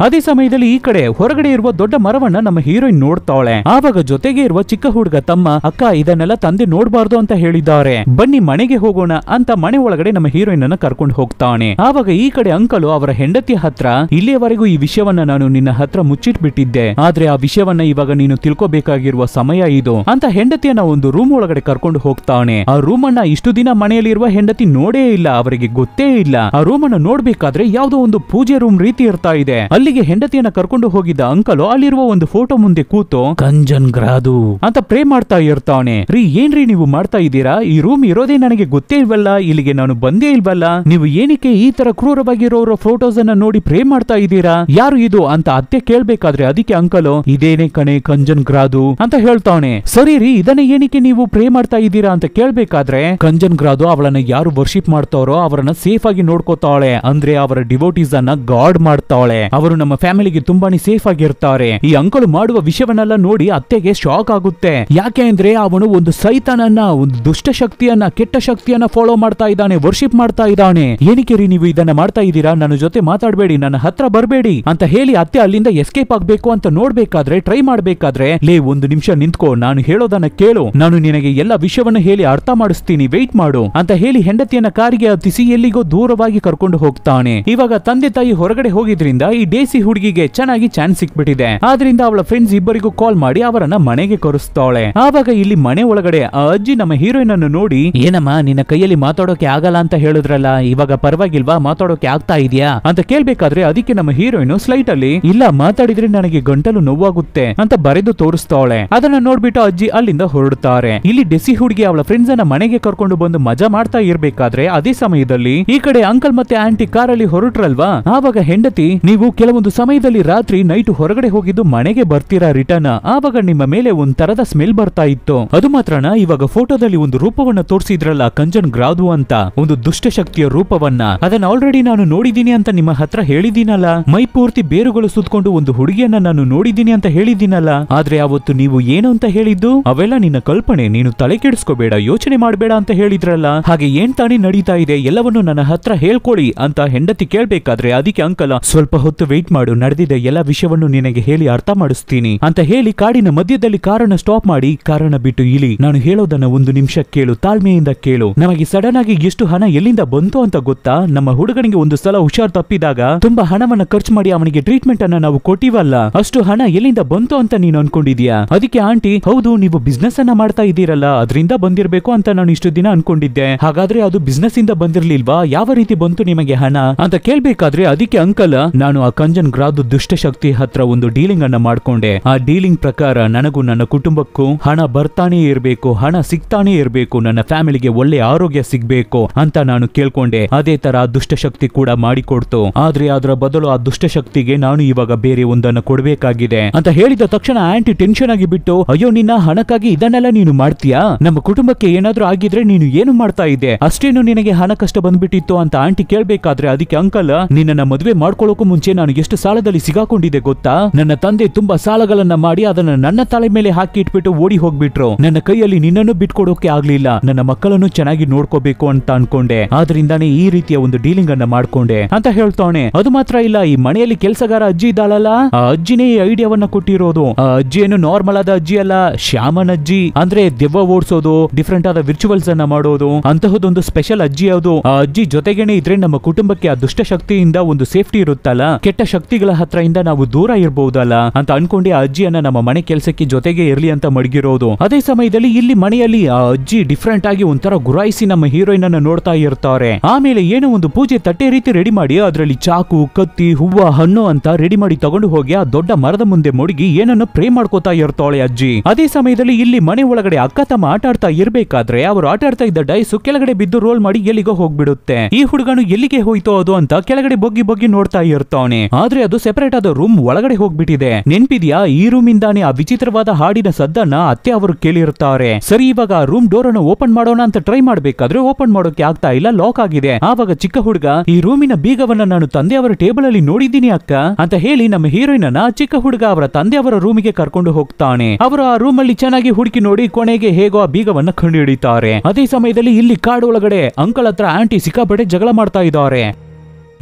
ಅದೇ ಸಮಯದಲ್ಲಿ ಈ ಕಡೆ ಹೊರಗಡೆ ಇರುವ ದೊಡ್ಡ ಮರವನ್ನ ನಮ್ಮ ಹೀರೋಯಿನ್ ನೋಡ್ತಾಳೆ. ಆವಾಗ ಜೊತೆಗೆ ಇರುವ ಚಿಕ್ಕ ಹುಡುಗ ತಮ್ಮ, ಅಕ್ಕ ಇದನ್ನೆಲ್ಲ ತಂದೆ ನೋಡ್ಬಾರ್ದು ಅಂತ ಹೇಳಿದ್ದಾರೆ, ಬನ್ನಿ ಮನೆಗೆ ಹೋಗೋಣ ಅಂತ ಮನೆ ಒಳಗಡೆ ನಮ್ಮ ಹೀರೋಯಿನ್ ಅನ್ನ ಕರ್ಕೊಂಡು ಹೋಗ್ತಾನೆ. ಆವಾಗ ಈ ಕಡೆ ಅಂಕಲು ಅವರ ಹೆಂಡತಿ ಹತ್ರ, ಇಲ್ಲಿಯವರೆಗೂ ಈ ವಿಷಯವನ್ನ ನಾನು ನಿನ್ನ ಹತ್ರ ಮುಚ್ಚಿಟ್ಬಿಟ್ಟಿದ್ದೆ, ಆದ್ರೆ ಆ ವಿಷಯವನ್ನ ಇವಾಗ ನೀನು ತಿಳ್ಕೋಬೇಕಾಗಿರುವ ಸಮಯ ಇದು ಅಂತ ಹೆಂಡತಿಯನ್ನ ಒಂದು ರೂಮ್ ಒಳಗಡೆ ಕರ್ಕೊಂಡು ಹೋಗ್ತಾನೆ. ಆ ರೂಮ್ ಅನ್ನ ಇಷ್ಟು ದಿನ ಮನೆಯಲ್ಲಿರುವ ಹೆಂಡತಿ ನೋಡೇ ಇಲ್ಲ, ಅವರಿಗೆ ಗೊತ್ತೇ ಇಲ್ಲ. ಆ ರೂಮ್ ಅನ್ನ ನೋಡ್ಬೇಕಾದ್ರೆ ಯಾವ್ದೋ ಒಂದು ಪೂಜೆ ರೂಮ್ ರೀತಿ ಇರ್ತಾ ಇದೆ. ಅಲ್ಲಿಗೆ ಹೆಂಡತಿಯನ್ನ ಕರ್ಕೊಂಡು ಹೋಗಿದ್ದ ಅಂಕಲು ಅಲ್ಲಿರುವ ಒಂದು ಫೋಟೋ ಮುಂದೆ ಕೂತು ಕಂಜನ್ ಗ್ರಾದು ಅಂತ ಪ್ರೇ ಮಾಡ್ತಾ ಇರ್ತಾನೆ. ರೀ ಏನ್ರಿ ನೀವು ಮಾಡ್ತಾ ಇದ್ದೀರಾ, ಈ ರೂಮ್ ಇರೋದೇ ನನಗೆ ಗೊತ್ತೇ ಇಲ್ವಲ್ಲ, ಇಲ್ಲಿಗೆ ನಾನು ಬಂದೇ ಇಲ್ವಲ್ಲ, ನೀವು ಏನಕ್ಕೆ ಈ ತರ ಕ್ರೂರವಾಗಿರೋರ ಫೋಟೋಸ್ ಅನ್ನ ನೋಡಿ ಪ್ರೇ ಮಾಡ್ತಾ ಇದ್ದೀರಾ, ಯಾರು ಇದು ಅಂತ ಅತ್ತೆ ಕೇಳ್ಬೇಕಾದ್ರೆ ಅದಕ್ಕೆ ಅಂಕಲು, ಇದೇನೆ ಕಣೆ ಕಂಜನ್ ಗ್ರಾದು ಅಂತ ಹೇಳ್ತಾನೆ. ಸರಿ ರೀ, ಇದನ್ನ ಏನಕ್ಕೆ ನೀವು ಪ್ರೇ ಮಾಡ್ತಾ ಇದ್ದೀರಾ ಅಂತ ಕೇಳ್ಬೇಕಾದ್ರೆ, ಕಂಜನ್ ಗ್ರಾದು ಅವಳನ್ನ ಯಾರು ವರ್ಷಿಪ್ ಮಾಡ್ತಾರೋ ಅವರನ್ನ ಸೇಫ್ ಆಗಿ ನೋಡ್ಕೋತಾಳೆ, ಅಂದ್ರೆ ಅವರ ಡಿವೋಟೀಸ್ ಅನ್ನ ಗಾರ್ಡ್ ಮಾಡ್ತಾಳೆ, ಅವರು ನಮ್ಮ ಫ್ಯಾಮಿಲಿಗೆ ತುಂಬಾನೇ ಸೇಫ್ ಆಗಿರ್ತಾರೆ. ಈ ಅಂಕಲ್ ಮಾಡುವ ವಿಷಯವನ್ನೆಲ್ಲ ನೋಡಿ ಅತ್ತೆಗೆ ಶಾಕ್ ಆಗುತ್ತೆ. ಯಾಕೆ ಅಂದ್ರೆ ಅವನು ಒಂದು ಸೈತಾನನ್ನ, ಒಂದು ದುಷ್ಟ ಶಕ್ತಿಯನ್ನ, ಕೆಟ್ಟ ಶಕ್ತಿಯನ್ನ ಫಾಲೋ ಮಾಡ್ತಾ ಇದ್ದಾನೆ, ವರ್ಷಿಪ್ ಮಾಡ್ತಾ ಇದ್ದಾನೆ. ಏನಕ್ಕೆ ರೀ ನೀವು ಇದನ್ನ ಮಾಡ್ತಾ ಇದ್ದೀರಾ, ನನ್ನ ಜೊತೆ ಮಾತಾಡಬೇಡಿ, ನನ್ನ ಹತ್ರ ಬರಬೇಡಿ ಅಂತ ಹೇಳಿ ಅತ್ತೆ ಅಲ್ಲಿಂದ ಎಸ್ಕೇಪ್ ಆಗ್ಬೇಕು ಅಂತ ನೋಡ್ಬೇಕಾದ್ರೆ, ಟ್ರೈ ಮಾಡ್ಬೇಕಾದ್ರೆ, ಲೇ ಒಂದು ನಿಮಿಷ ನಿಂತ್ಕೋ, ನಾನು ಹೇಳೋದನ್ನ ಕೇಳು, ನಾನು ನಿನಗೆ ಎಲ್ಲ ವಿಷಯವನ್ನು ಹೇಳಿ ಅರ್ಥ ಮಾಡಿಸ್ತೀನಿ, ವೆಯ್ಟ್ ಮಾಡು ಅಂತ ಹೇಳಿ ಹೆಂಡತಿಯನ್ನ ಕಾರಿಗೆ ಹತ್ತಿಸಿ ಎಲ್ಲಿಗೋ ದೂರವಾಗಿ ಕರ್ಕೊಂಡು ಹೋಗ್ತಾನೆ. ಇವಾಗ ತಂದೆ ತಾಯಿ ಹೊರಗಡೆ ಹೋಗಿದ್ರಿಂದ ಈ ಡೇಸಿ ಹುಡುಗಿಗೆ ಚೆನ್ನಾಗಿ ಚಾನ್ಸ್ ಸಿಕ್ಬಿಟ್ಟಿದೆ. ಆದ್ರಿಂದ ಅವಳ ಫ್ರೆಂಡ್ಸ್ ಇಬ್ಬರಿಗೂ ಕಾಲ್ ಮಾಡಿ ಅವರನ್ನ ಮನೆಗೆ ಕರೆಸ್ತಾಳೆ. ಆವಾಗ ಇಲ್ಲಿ ಮನೆ ಒಳಗಡೆ ಆ ಅಜ್ಜಿ ನಮ್ಮ ಹೀರೋಯಿನ್ ಅನ್ನು ನೋಡಿ, ಏನಮ್ಮ ನಿನ್ನ ಕೈಯಲ್ಲಿ ಮಾತಾಡೋಕೆ ಆಗಲ್ಲ ಅಂತ ಹೇಳಿದ್ರಲ್ಲ, ಇವಾಗ ಪರವಾಗಿಲ್ವಾ, ಮಾತಾಡೋಕೆ ಆಗ್ತಾ ಇದೆಯಾ ಅಂತ ಕೇಳ್ಬೇಕಾದ್ರೆ ಅದಕ್ಕೆ ನಮ್ಮ ಹೀರೋಯಿನ್ ಸ್ಲೈಟ್ ಅಲ್ಲಿ, ಇಲ್ಲ ಮಾತಾಡಿದ್ರೆ ನನಗೆ ಗಂಟಲು ನೋವಾಗುತ್ತೆ ಅಂತ ಬರೆದು ತೋರಿಸ್ತಾಳೆ. ಅದನ್ನ ನೋಡ್ಬಿಟ್ಟು ಅಜ್ಜಿ ಅಲ್ಲಿಂದ ಹೊರಡ್ತಾರೆ. ಇಲ್ಲಿ ಡೆಸಿ ಹುಡುಗಿ ಅವಳ ಫ್ರೆಂಡ್ಸ್ ಅನ್ನ ಮನೆಗೆ ಕರ್ಕೊಂಡು ಬಂದು ಮಜಾ ಮಾಡ್ತಾ ಇರ್ಬೇಕಾದ್ರೆ ಅದೇ ಸಮಯದಲ್ಲಿ ಈ ಕಡೆ ಅಂಕಲ್ ಮತ್ತೆ ಆಂಟಿ ಕಾರಲ್ಲಿ ಹೊರಟ್ರಲ್ವಾ, ಆವಾಗ ಹೆಂಡತಿ, ನೀವು ಕೆಲವೊಂದು ಸಮಯದಲ್ಲಿ ರಾತ್ರಿ ನೈಟ್ ಹೊರಗಡೆ ಹೋಗಿದ್ದು ಮನೆಗೆ ಬರ್ತೀರಾ ರಿಟರ್ನ್, ಆವಾಗ ನಿಮ್ಮ ಮೇಲೆ ಒಂದ್ ತರದ ಸ್ಮೆಲ್ ಬರ್ತಾ ಇತ್ತು, ಅದು ಮಾತ್ರನ ಇವಾಗ ಫೋಟೋದಲ್ಲಿ ಒಂದು ರೂಪವನ್ನ ತೋರಿಸಿದ್ರಲ್ಲ ಕಂಜನ್ ಗ್ರಾದು ಅಂತ, ಒಂದು ದುಷ್ಟ ಶಕ್ತಿಯ ರೂಪವನ್ನ, ಅದನ್ನ ಆಲ್ರೆಡಿ ನಾನು ನೋಡಿದೀನಿ ಅಂತ ನಿಮ್ಮ ಹತ್ರ ಹೇಳಿದೀನಲ್ಲ, ಮೈ ಪೂರ್ತಿ ಬೇರುಗಳು ಸುತ್ಕೊಂಡು ಒಂದು ಹುಡುಗಿಯನ್ನ ನಾನು ನೋಡಿದೀನಿ ಅಂತ ಹೇಳಿದೀನಲ್ಲ, ಆದ್ರೆ ಅವತ್ತು ನೀವು ಏನು ಅಂತ ಹೇಳಿದ್ದು, ಅವೆಲ್ಲ ನಿನ್ನ ಕಲ್ಪನೆ, ನೀನು ತಲೆ ಕೆಡಿಸ್ಕೋಬೇಡ, ಯೋಚನೆ ಮಾಡಬೇಡ ಅಂತ ಹೇಳಿದ್ರಲ್ಲ, ಹಾಗೆ ಏನ್ ತಾನೇ ನಡೀತಾ ಇದೆ ಎಲ್ಲವನ್ನು ನನ್ನ ಹತ್ರ ಹೇಳ್ಕೊಳ್ಳಿ ಅಂತ ಹೆಂಡತಿ ಕೇಳ್ಬೇಕಾದ್ರೆ ಅದಕ್ಕೆ ಅಂಕಲ, ಸ್ವಲ್ಪ ಹೊತ್ತು ವೆಯ್ಟ್ ಮಾಡು, ನಡೆದಿದ್ದ ಎಲ್ಲ ವಿಷಯವನ್ನು ನಿನಗೆ ಹೇಳಿ ಅರ್ಥ ಮಾಡಿಸ್ತೀನಿ ಅಂತ ಹೇಳಿ ಕಾಡಿನ ಮಧ್ಯದಲ್ಲಿ ಕಾರನ್ನ ಸ್ಟಾಪ್ ಮಾಡಿ, ಕಾರನ್ನ ಬಿಟ್ಟು ಇಳಿ, ನಾನು ಹೇಳೋದನ್ನ ಒಂದು ನಿಮಿಷ ಕೇಳು, ತಾಳ್ಮೆಯಿಂದ ಕೇಳು, ನಮಗೆ ಸಡನ್ ಆಗಿ ಎಷ್ಟು ಹಣ ಎಲ್ಲಿಂದ ಬಂತು ಅಂತ ಗೊತ್ತಾ, ನಮ್ಮ ಹುಡುಗನಿಗೆ ಒಂದು ಸಲ ಹುಷಾರ್ ತಪ್ಪಿದಾಗ ತುಂಬಾ ಹಣವನ್ನ ಖರ್ಚು ಮಾಡಿ ಅವನಿಗೆ ಟ್ರೀಟ್ಮೆಂಟ್ ಅನ್ನ ನಾವು ಕೊಟ್ಟಿವಲ್ಲ, ಅಷ್ಟು ಹಣ ಎಲ್ಲಿಂದ ಬಂತು ಅಂತ ನೀನು ಅನ್ಕೊಂಡಿದ್ಯಾ. ಅದಕ್ಕೆ ಆಂಟಿ, ಹೌದು ನೀವು ಬಿಸ್ನೆಸ್ ಅನ್ನ ಮಾಡ್ತಾ ಇದ್ದೀರಲ್ಲ ಅದರಿಂದ ಬಂದಿರ್ಬೇಕು ಅಂತ ನಾನು ಇಷ್ಟು ದಿನ ಅನ್ಕೊಂಡಿದ್ದೆ, ಹಾಗಾದ್ರೆ ಅದು ಬಿಸ್ನೆಸ್ ಇಂದ ಬಂದಿರ್ಲಿಲ್ವಾ, ಯಾವ ರೀತಿ ಬಂತು ನಿಮಗೆ ಹಣ ಅಂತ ಕೇಳ್ಬೇಕಾದ್ರೆ ಅದಕ್ಕೆ ಅಂಕಲ್, ನಾನು ಆ ಕಂಜನ್ ಗ್ರಾದು ದುಷ್ಟ ಶಕ್ತಿ ಹತ್ರ ಒಂದು ಡೀಲಿಂಗ್ ಅನ್ನ ಮಾಡ್ಕೊಂಡೆ, ಆ ಡೀಲಿಂಗ್ ಪ್ರಕಾರ ನನಗೂ ನನ್ನ ಕುಟುಂಬಕ್ಕೂ ಹಣ ಬರ್ತಾನೆ ಇರಬೇಕು, ಹಣ ಸಿಗ್ತಾನೆ ಇರಬೇಕು, ನನ್ನ ಫ್ಯಾಮಿಲಿಗೆ ಒಳ್ಳೆ ಆರೋಗ್ಯ ಸಿಗ್ಬೇಕು ಅಂತ ನಾನು ಕೇಳ್ಕೊಂಡೆ, ಅದೇ ತರ ದುಷ್ಟಶಕ್ತಿ ಕೂಡ ಮಾಡಿಕೊಡ್ತು, ಆದ್ರೆ ಅದರ ಬದಲು ಆ ದುಷ್ಟಶಕ್ತಿಗೆ ನಾನು ಇವಾಗ ಬೇರೆ ಒಂದನ್ನು ಕೊಡ್ಬೇಕಾಗಿದೆ ಅಂತ ಹೇಳಿದ ತಕ್ಷಣ ಆಂಟಿ ಟೆನ್ಷನ್ ಆಗಿ ಬಿಟ್ಟು, ಅಯ್ಯೋ ನಿನ್ನ ಹಣಕ್ಕಾಗಿ ಇದನ್ನೆಲ್ಲ ನೀನು ಮಾಡ್ತೀಯಾ, ನಮ್ಮ ಕುಟುಂಬಕ್ಕೆ ಏನಾದ್ರೂ ಆಗಿದ್ರೆ ನೀನು ಏನು ಮಾಡ್ತಾ ಇದ್ದೆ, ಅಷ್ಟೇನು ನಿನಗೆ ಹಣ ಕಷ್ಟ ಬಂದ್ಬಿಟ್ಟಿತ್ತು ಅಂತ ಆಂಟಿ ಕೇಳ್ಬೇಕಾದ್ರೆ ಅದಕ್ಕೆ ಅಂಕಲ್, ನಿನ್ನ ಮದುವೆ ಮಾಡ್ಕೊಳ್ಳೋಕು ಮುಂಚೆ ನಾನು ಎಷ್ಟು ಸಾಲದಲ್ಲಿ ಸಿಗಾಕೊಂಡಿದೆ ಗೊತ್ತಾ? ನನ್ನ ತಂದೆ ತುಂಬಾ ಸಾಲಗಳನ್ನ ಮಾಡಿ ಅದನ್ನ ನನ್ನ ತಲೆ ಮೇಲೆ ಹಾಕಿ ಇಟ್ಬಿಟ್ಟು ಓಡಿ ಹೋಗ್ಬಿಟ್ರು. ನನ್ನ ಕೈಯಲ್ಲಿ ನಿನ್ನನ್ನು ಬಿಟ್ಕೊಡೋಕೆ ಆಗ್ಲಿಲ್ಲ. ನನ್ನ ಮಕ್ಕಳನ್ನು ಚೆನ್ನಾಗಿ ನೋಡ್ಕೋಬೇಕು ಅಂತ ಅನ್ಕೊಂಡೆ. ಆದ್ರಿಂದಾನೇ ಈ ರೀತಿಯ ಒಂದು ಡೀಲಿಂಗ್ ಅನ್ನ ಮಾಡ್ಕೊಂಡೆ ಅಂತ ಹೇಳ್ತಾನೆ. ಅದು ಮಾತ್ರ ಇಲ್ಲ, ಈ ಮನೆಯಲ್ಲಿ ಕೆಲಸಗಾರ ಅಜ್ಜಿ ಇದ್ದಾಳಲ್ಲ, ಆ ಅಜ್ಜಿನೇ ಈ ಐಡಿಯಾವನ್ನ ಕೊಟ್ಟಿರೋದು. ಆ ಅಜ್ಜಿ ಏನು ನಾರ್ಮಲ್ ಆದ ಅಜ್ಜಿ ಅಲ್ಲ, ಶ್ಯಾಮನ್ ಅಜ್ಜಿ. ಅಂದ್ರೆ ದೆವ್ವ ಓಡಿಸೋದು, ಡಿಫ್ರೆಂಟ್ ಆದ ವಿರ್ಚುವಲ್ಸ್ ಅನ್ನ ಮಾಡೋದು, ಅಂತಹದೊಂದು ಸ್ಪೆಷಲ್ ಅಜ್ಜಿ ಅದು. ಆ ಅಜ್ಜಿ ಜೊತೆಗೇನೆ ಇದ್ರೆ ನಮ್ಮ ಕುಟುಂಬಕ್ಕೆ ಆ ದುಷ್ಟ ಶಕ್ತಿಯಿಂದ ಒಂದು ಸೇಫ್ಟಿ ಇರುತ್ತಲ್ಲ, ಕೆಟ್ಟ ಶಕ್ತಿಗಳ ಹತ್ರ ಇಂದ ನಾವು ದೂರ ಇರಬಹುದಲ್ಲ ಅಂತ ಅನ್ಕೊಂಡೆ ಆ ಅಜ್ಜಿಯನ್ನ ನಮ್ಮ ಮನೆ ಕೆಲಸಕ್ಕೆ ಜೊತೆಗೆ ಇರ್ಲಿ ಅಂತ ಮಡಗಿರೋದು. ಅದೇ ಸಮಯದಲ್ಲಿ ಇಲ್ಲಿ ಮನೆಯಲ್ಲಿ ಆ ಅಜ್ಜಿ ಡಿಫ್ರೆಂಟ್ ಆಗಿ ಒಂಥರ ಗುರಾಯಿಸಿ ನಮ್ಮ ಹೀರೋಯಿನ್ ಅನ್ನ ನೋಡ್ತಾ ಇರ್ತಾರೆ. ಆಮೇಲೆ ಏನೋ ಒಂದು ಪೂಜೆ ತಟ್ಟೆ ರೀತಿ ರೆಡಿ ಮಾಡಿ ಅದರಲ್ಲಿ ಚಾಕು, ಕತ್ತಿ, ಹೂವ, ಹಣ್ಣು ಅಂತ ರೆಡಿ ಮಾಡಿ ತಗೊಂಡು ಹೋಗಿ ಆ ದೊಡ್ಡ ಮರದ ಮುಂದೆ ಮುಡುಗಿ ಏನನ್ನು ಪ್ರೇ ಮಾಡ್ಕೋತಾ ಇರ್ತಾಳೆ ಅಜ್ಜಿ. ಅದೇ ಸಮಯದಲ್ಲಿ ಇಲ್ಲಿ ಮನೆ ಒಳಗಡೆ ಅಕ್ಕ ತಮ್ಮ ಆಟ ಆಡ್ತಾ ಇರ್ಬೇಕಾದ್ರೆ ಅವರು ಆಟ ಆಡ್ತಾ ಇದ್ದ ಡೈಸ್ ಕೆಳಗಡೆ ಬಿದ್ದು ರೋಲ್ ಮಾಡಿ ಎಲ್ಲಿಗೋ ಹೋಗ್ಬಿಡುತ್ತೆ. ಈ ಹುಡುಗನು ಎಲ್ಲಿಗೆ ಹೋಯ್ತೋ ಅದು ಅಂತ ಕೆಳಗಡೆ ಬೊಗ್ಗಿ ಬೊಗ್ಗಿ ನೋಡ್ತಾ ಇರ್ತಾನೆ. ಆದ್ರೆ ಅದು ಸೆಪರೇಟ್ ಆದ ರೂಮ್ ಒಳಗಡೆ ಹೋಗ್ಬಿಟ್ಟಿದೆ. ನೆನ್ಪಿದ್ಯಾ? ಈ ರೂಮ್ ಇಂದಾನೆ ಆ ವಿಚಿತ್ರವಾದ ಹಾಡಿನ ಸದ್ದನ್ನ ಅತ್ತೆ ಅವರು ಕೇಳಿರ್ತಾರೆ. ಸರಿ, ಇವಾಗ ರೂಮ್ ಡೋರ್ ಅನ್ನು ಓಪನ್ ಮಾಡೋಣ ಅಂತ ಟ್ರೈ ಮಾಡ್ಬೇಕಾದ್ರೆ ಓಪನ್ ಮಾಡೋಕೆ ಆಗ್ತಾ ಇಲ್ಲ, ಲಾಕ್ ಆಗಿದೆ. ಆವಾಗ ಚಿಕ್ಕ ಹುಡುಗ, ಈ ರೂಮಿನ ಬೀಗವನ್ನ ನಾನು ತಂದೆಯವರ ಟೇಬಲ್ ಅಲ್ಲಿ ನೋಡಿದ್ದೀನಿ ಅಕ್ಕ ಅಂತ ಹೇಳಿ ನಮ್ಮ ಹೀರೋಯಿನ್ ಅನ್ನ ಚಿಕ್ಕ ಹುಡುಗ ಅವರ ತಂದೆಯವರ ರೂಮಿಗೆ ಕರ್ಕೊಂಡು ಹೋಗ್ತಾನೆ. ಅವರು ಆ ರೂಮ್ ಅಲ್ಲಿ ಚೆನ್ನಾಗಿ ಹುಡುಕಿ ನೋಡಿ ಕೊನೆಗೆ ಹೇಗೋ ಆ ಬೀಗವನ್ನ ಕಂಡು ಹಿಡಿತಾರೆ. ಅದೇ ಸಮಯದಲ್ಲಿ ಇಲ್ಲಿ ಕಾಡು ಒಳಗಡೆ ಅಂಕಲ್ ಹತ್ರ ಆಂಟಿ ಸಿಕ್ಕಾಪಟ್ಟೆ ಜಗಳ ಮಾಡ್ತಾ ಇದ್ದಾರೆ.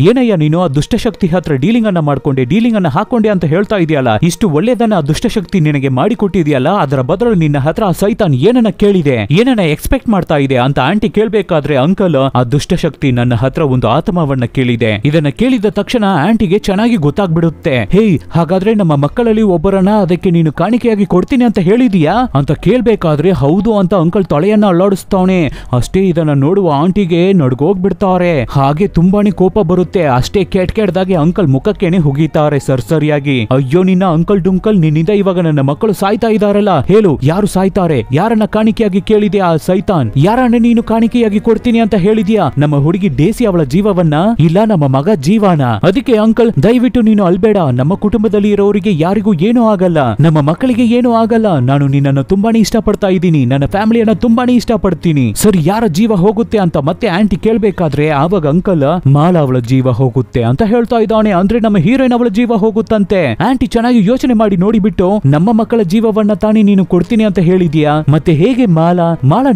ಏನಯ್ಯ ನೀನು ಆ ದುಷ್ಟಶಕ್ತಿ ಹತ್ರ ಡೀಲಿಂಗ್ ಅನ್ನ ಮಾಡ್ಕೊಂಡೆ, ಡೀಲಿಂಗ್ ಅನ್ನ ಹಾಕೊಂಡೆ ಅಂತ ಹೇಳ್ತಾ ಇದೆಯಲ್ಲ, ಇಷ್ಟು ಒಳ್ಳೇದನ್ನ ಆ ದುಷ್ಟಶಕ್ತಿ ನಿನಗೆ ಮಾಡಿ ಕೊಟ್ಟಿದೆಯಲ್ಲ, ಅದರ ಬದಲು ನಿನ್ನ ಹತ್ರ ಆ ಸೈತಾನ್ ಏನನ್ನ ಕೇಳಿದೆ, ಏನನ್ನ ಎಕ್ಸ್ಪೆಕ್ಟ್ ಮಾಡ್ತಾ ಇದೆ ಅಂತ ಆಂಟಿ ಕೇಳ್ಬೇಕಾದ್ರೆ ಅಂಕಲ್, ಆ ದುಷ್ಟಶಕ್ತಿ ನನ್ನ ಹತ್ರ ಒಂದು ಆತ್ಮವನ್ನ ಕೇಳಿದೆ. ಇದನ್ನ ಕೇಳಿದ ತಕ್ಷಣ ಆಂಟಿಗೆ ಚೆನ್ನಾಗಿ ಗೊತ್ತಾಗ್ಬಿಡುತ್ತೆ. ಹೇ, ಹಾಗಾದ್ರೆ ನಮ್ಮ ಮಕ್ಕಳಲ್ಲಿ ಒಬ್ಬರನ್ನ ಅದಕ್ಕೆ ನೀನು ಕಾಣಿಕೆಯಾಗಿ ಕೊಡ್ತೀನಿ ಅಂತ ಹೇಳಿದೀಯಾ ಅಂತ ಕೇಳ್ಬೇಕಾದ್ರೆ ಹೌದು ಅಂತ ಅಂಕಲ್ ತಲೆಯನ್ನ ಅಲ್ಲಾಡಿಸ್ತಾನೆ. ಅಷ್ಟೇ ಇದನ್ನ ನೋಡುವ ಆಂಟಿಗೆ ನಡ್ಗೋಗ್ಬಿಡ್ತಾರೆ. ಹಾಗೆ ತುಂಬಾನೇ ಕೋಪ ಬರುತ್ತೆ. ಅಷ್ಟೇ ಕೆಟ್ದಾಗಿ ಅಂಕಲ್ ಮುಖಕ್ಕೇನೆ ಹುಗಿತಾರೆ ಸರಿಯಾಗಿ. ಅಯ್ಯೋ ನಿನ್ನ ಅಂಕಲ್ ಡುಂಕಲ್, ನಿನ್ನಿಂದ ಇವಾಗ ನನ್ನ ಮಕ್ಕಳು ಸಾಯ್ತಾ ಇದಾರಲ್ಲ, ಹೇಳು ಯಾರು ಸಾಯ್ತಾರೆ, ಯಾರನ್ನ ಕಾಣಿಕೆಯಾಗಿ ಕೇಳಿದೆ ಆ ಸೈತಾನ್, ಯಾರನ್ನ ನೀನು ಕಾಣಿಕೆಯಾಗಿ ಕೊಡ್ತೀನಿ ಅಂತ ಹೇಳಿದ್ಯಾ? ನಮ್ಮ ಹುಡುಗಿ ಡೇಸಿ ಅವಳ ಜೀವವನ್ನ, ಇಲ್ಲ ನಮ್ಮ ಮಗ ಜೀವನ. ಅದಕ್ಕೆ ಅಂಕಲ್ ದಯವಿಟ್ಟು ನೀನು ಅಲ್ಬೇಡ, ನಮ್ಮ ಕುಟುಂಬದಲ್ಲಿ ಇರೋರಿಗೆ ಯಾರಿಗೂ ಏನೂ ಆಗಲ್ಲ, ನಮ್ಮ ಮಕ್ಕಳಿಗೆ ಏನೂ ಆಗಲ್ಲ. ನಾನು ನಿನ್ನನ್ನು ತುಂಬಾನೇ ಇಷ್ಟಪಡ್ತಾ ಇದ್ದೀನಿ, ನನ್ನ ಫ್ಯಾಮಿಲಿಯನ್ನ ತುಂಬಾನೇ ಇಷ್ಟಪಡ್ತೀನಿ. ಸರಿ, ಯಾರ ಜೀವ ಹೋಗುತ್ತೆ ಅಂತ ಮತ್ತೆ ಆಂಟಿ ಕೇಳ್ಬೇಕಾದ್ರೆ ಆವಾಗ ಅಂಕಲ್, ಮಾಲಾ ಅವಳ ಜೀವ ಹೋಗುತ್ತೆ ಅಂತ ಹೇಳ್ತಾ ಇದ್ದಾನೆ. ಅಂದ್ರೆ ನಮ್ಮ ಹೀರೋಯಿನ್ ಅವಳ ಜೀವ ಹೋಗುತ್ತಂತೆ. ಆಂಟಿ ಚೆನ್ನಾಗಿ ಯೋಚನೆ ಮಾಡಿ ನೋಡಿಬಿಟ್ಟು, ನಮ್ಮ ಮಕ್ಕಳ ಜೀವವನ್ನ ತಾನೇ ನೀನು ಕೊಡ್ತೀನಿ ಅಂತ ಹೇಳಿದ್ಯಾ, ಮತ್ತೆ ಹೇಗೆ ಮಾಲಾ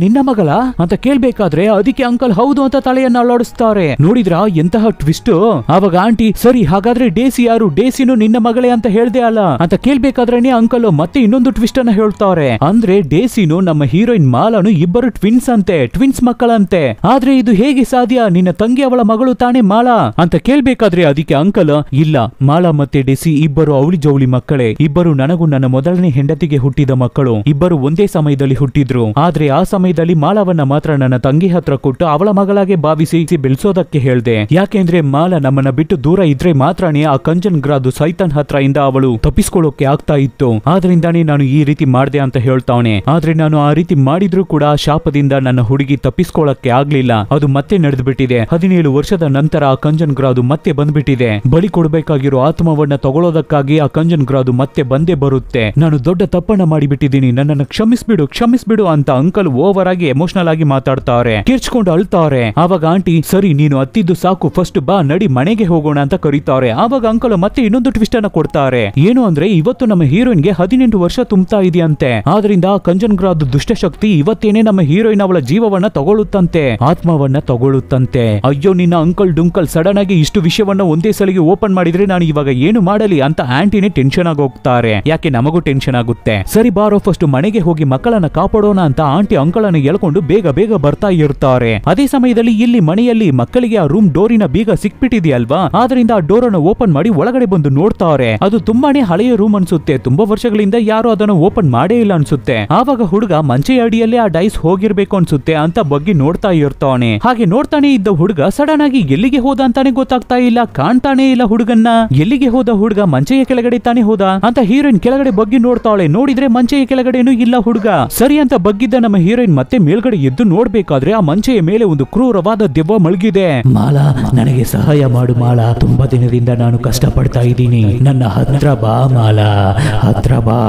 ನಿನ್ನ ಮಗಳ ಅಂತ ಕೇಳ್ಬೇಕಾದ್ರೆ ಅದಕ್ಕೆ ಅಂಕಲ್ ಹೌದು ಅಂತ ತಲೆಯನ್ನ ಅಲ್ಲಾಡಿಸ್ತಾರೆ. ನೋಡಿದ್ರ ಎಂತಹ ಟ್ವಿಸ್ಟ್. ಆವಾಗ ಆಂಟಿ, ಸರಿ ಹಾಗಾದ್ರೆ ಡೇಸಿ ಯಾರು, ಡೇಸಿನು ನಿನ್ನ ಮಗಳೇ ಅಂತ ಹೇಳ್ದೆ ಅಲ್ಲ ಅಂತ ಕೇಳ್ಬೇಕಾದ್ರೇನೆ ಅಂಕಲ್ ಮತ್ತೆ ಇನ್ನೊಂದು ಟ್ವಿಸ್ಟ್ ಅನ್ನ ಹೇಳ್ತಾರೆ. ಅಂದ್ರೆ ಡೇಸಿನು ನಮ್ಮ ಹೀರೋಯಿನ್ ಮಾಲಾನು ಇಬ್ಬರು ಟ್ವಿನ್ಸ್ ಅಂತೆ, ಟ್ವಿನ್ಸ್ ಮಕ್ಕಳಂತೆ. ಆದ್ರೆ ಇದು ಹೇಗೆ ಸಾಧ್ಯ, ನಿನ್ನ ತಂಗಿ ಅವಳ ಮಗಳು ತಾನೇ ಮಾಲಾ ಅಂತ ಕೇಳ್ಬೇಕಾದ್ರೆ ಅದಕ್ಕೆ ಅಂಕಲ್, ಇಲ್ಲ ಮಾಲಾ ಮತ್ತೆ ಡೆಸಿ ಇಬ್ಬರು ಅವಳಿ ಜವಳಿ ಮಕ್ಕಳೇ, ಇಬ್ಬರು ನನಗೂ ನನ್ನ ಮೊದಲನೇ ಹೆಂಡತಿಗೆ ಹುಟ್ಟಿದ ಮಕ್ಕಳು, ಇಬ್ಬರು ಒಂದೇ ಸಮಯದಲ್ಲಿ ಹುಟ್ಟಿದ್ರು. ಆದ್ರೆ ಆ ಸಮಯದಲ್ಲಿ ಮಾಲಾವನ್ನ ಮಾತ್ರ ನನ್ನ ತಂಗಿ ಹತ್ರ ಕೊಟ್ಟು ಅವಳ ಮಗಳಾಗೆ ಭಾವಿಸಿ ಬೆಳೆಸೋದಕ್ಕೆ ಹೇಳ್ದೆ. ಯಾಕೆಂದ್ರೆ ಮಾಲಾ ನಮ್ಮನ್ನ ಬಿಟ್ಟು ದೂರ ಇದ್ರೆ ಮಾತ್ರನೇ ಆ ಕಂಜನ್ ಗ್ರಾದು ಸೈತಾನ್ ಹತ್ರ ಇಂದ ಅವಳು ತಪ್ಪಿಸ್ಕೊಳ್ಳೋಕೆ ಆಗ್ತಾ ಇತ್ತು. ಆದ್ರಿಂದಾನೇ ನಾನು ಈ ರೀತಿ ಮಾಡ್ದೆ ಅಂತ ಹೇಳ್ತಾವನೆ. ಆದ್ರೆ ನಾನು ಆ ರೀತಿ ಮಾಡಿದ್ರು ಕೂಡ ಶಾಪದಿಂದ ನನ್ನ ಹುಡುಗಿ ತಪ್ಪಿಸ್ಕೊಳ್ಳಕ್ಕೆ ಆಗ್ಲಿಲ್ಲ. ಅದು ಮತ್ತೆ ನಡೆದು ಬಿಟ್ಟಿದೆ. 17 ವರ್ಷದ ನಂತರ ಆ ಕಂಜನ್ ಗ್ರಾದು ಮತ್ತೆ ಬಂದ್ಬಿಟ್ಟಿದೆ. ಬಲಿ ಕೊಡಬೇಕಾಗಿರೋ ಆತ್ಮವನ್ನ ತಗೊಳ್ಳೋದಕ್ಕಾಗಿ ಆ ಕಂಜನ್ ಗ್ರಾದು ಮತ್ತೆ ಬಂದೇ ಬರುತ್ತೆ. ನಾನು ದೊಡ್ಡ ತಪ್ಪನ್ನ ಮಾಡಿಬಿಟ್ಟಿದ್ದೀನಿ, ನನ್ನನ್ನು ಕ್ಷಮಿಸ್ಬಿಡು ಅಂತ ಅಂಕಲ್ ಓವರ್ ಆಗಿ ಎಮೋಷನಲ್ ಆಗಿ ಮಾತಾಡ್ತಾರೆ, ಕಿರ್ಚ್ಕೊಂಡು ಅಳ್ತಾರೆ. ಆವಾಗ ಆಂಟಿ, ಸರಿ ನೀನು ಅತ್ತಿದ್ದು ಸಾಕು, ಫಸ್ಟ್ ಬಾ ನಡಿ ಮನೆಗೆ ಹೋಗೋಣ ಅಂತ ಕರೀತಾರೆ. ಆವಾಗ ಅಂಕಲ್ ಮತ್ತೆ ಇನ್ನೊಂದು ಟ್ವಿಸ್ಟ್ ಅನ್ನ ಕೊಡ್ತಾರೆ. ಏನು ಅಂದ್ರೆ ಇವತ್ತು ನಮ್ಮ ಹೀರೋಯಿನ್ಗೆ 18 ವರ್ಷ ತುಂಬತಾ ಇದೆಯಂತೆ. ಆದ್ರಿಂದ ಕಂಜನ್ ಗ್ರಾದು ದುಷ್ಟಶಕ್ತಿ ಇವತ್ತೇನೆ ನಮ್ಮ ಹೀರೋಯಿನ್ ಅವಳ ಜೀವವನ್ನ ತಗೊಳ್ಳುತ್ತಂತೆ, ಆತ್ಮವನ್ನ ತಗೊಳ್ಳುತ್ತಂತೆ. ಅಯ್ಯೋ ನಿನ್ನ ಅಂಕಲ್ ಡುಂಕಲ್ ಸಡನ್ ಆಗಿ ಇಷ್ಟು ವಿಷಯವನ್ನ ಒಂದೇ ಸಲಿಗೆ ಓಪನ್ ಮಾಡಿದ್ರೆ ನಾನು ಇವಾಗ ಏನು ಮಾಡಲಿ ಅಂತ ಆಂಟಿನೇ ಟೆನ್ಷನ್ ಆಗಿ ಹೋಗ್ತಾರೆ. ಯಾಕೆ ನಮಗೂ ಟೆನ್ಷನ್ ಆಗುತ್ತೆ. ಸರಿ ಬಾರೋ ಫಸ್ಟ್ ಮನೆಗೆ ಹೋಗಿ ಮಕ್ಕಳನ್ನ ಕಾಪಾಡೋಣ ಅಂತ ಆಂಟಿ ಅಂಕಲನ್ನ ಎಳ್ಕೊಂಡು ಬೇಗ ಬರ್ತಾ ಇರ್ತಾರೆ. ಅದೇ ಸಮಯದಲ್ಲಿ ಇಲ್ಲಿ ಮನೆಯಲ್ಲಿ ಮಕ್ಕಳಿಗೆ ಆ ರೂಮ್ ಡೋರಿನ ಬೀಗ ಸಿಕ್ಬಿಟ್ಟಿದೆಯಲ್ವಾ, ಆದ್ರಿಂದ ಆ ಡೋರ್ ಅನ್ನು ಓಪನ್ ಮಾಡಿ ಒಳಗಡೆ ಬಂದು ನೋಡ್ತಾರೆ. ಅದು ತುಂಬಾನೇ ಹಳೆಯ ರೂಮ್ ಅನ್ಸುತ್ತೆ, ತುಂಬಾ ವರ್ಷಗಳಿಂದ ಯಾರು ಅದನ್ನು ಓಪನ್ ಮಾಡೇ ಇಲ್ಲ ಅನ್ಸುತ್ತೆ. ಆವಾಗ ಹುಡುಗ ಮಂಚೆಯ ಅಡಿಯಲ್ಲೇ ಆ ಡೈಸ್ ಹೋಗಿರ್ಬೇಕು ಅನ್ಸುತ್ತೆ ಅಂತ ಬಗ್ಗೆ ನೋಡ್ತಾ ಇರ್ತಾನೆ. ಹಾಗೆ ನೋಡ್ತಾನೆ ಇದ್ದ ಹುಡುಗ ಸಡನ್ ಆಗಿ ಎಲ್ಲಿಗೆ ಹೋದ ಅಂತಾನೆ ಗೊತ್ತಾಗ್ತಾ ಇಲ್ಲ, ಕಾಣ್ತಾನೆ ಇಲ್ಲ ಹುಡುಗನ್ನ. ಎಲ್ಲಿಗೆ ಹೋದ ಹುಡುಗ, ಮಂಚೆಯ ಕೆಳಗಡೆ ತಾನೇ ಹೋದ ಅಂತ ಹೀರೋಯಿನ್ ಕೆಳಗಡೆ ಬಗ್ಗಿ ನೋಡ್ತಾಳೆ. ನೋಡಿದ್ರೆ ಮಂಚೆಯ ಕೆಳಗಡೆನೂ ಇಲ್ಲ ಹುಡುಗ. ಸರಿ ಅಂತ ಬಗ್ಗಿದ್ದ ನಮ್ಮ ಹೀರೋಯಿನ್ ಮತ್ತೆ ಮೇಲ್ಗಡೆ ಎದ್ದು ನೋಡ್ಬೇಕಾದ್ರೆ ಆ ಮಂಚೆಯ ಮೇಲೆ ಒಂದು ಕ್ರೂರವಾದ ದೆವ್ವ ಮಲಗಿದೆ. ಮಾಲಾ ನನಗೆ ಸಹಾಯ ಮಾಡು ಮಾಲಾ, ತುಂಬಾ ದಿನದಿಂದ ನಾನು ಕಷ್ಟ ಪಡ್ತಾ ಇದ್ದೀನಿ, ನನ್ನ ಹತ್ರ ಬಾ ಮಾಲಾ, ಹತ್ರ ಬಾ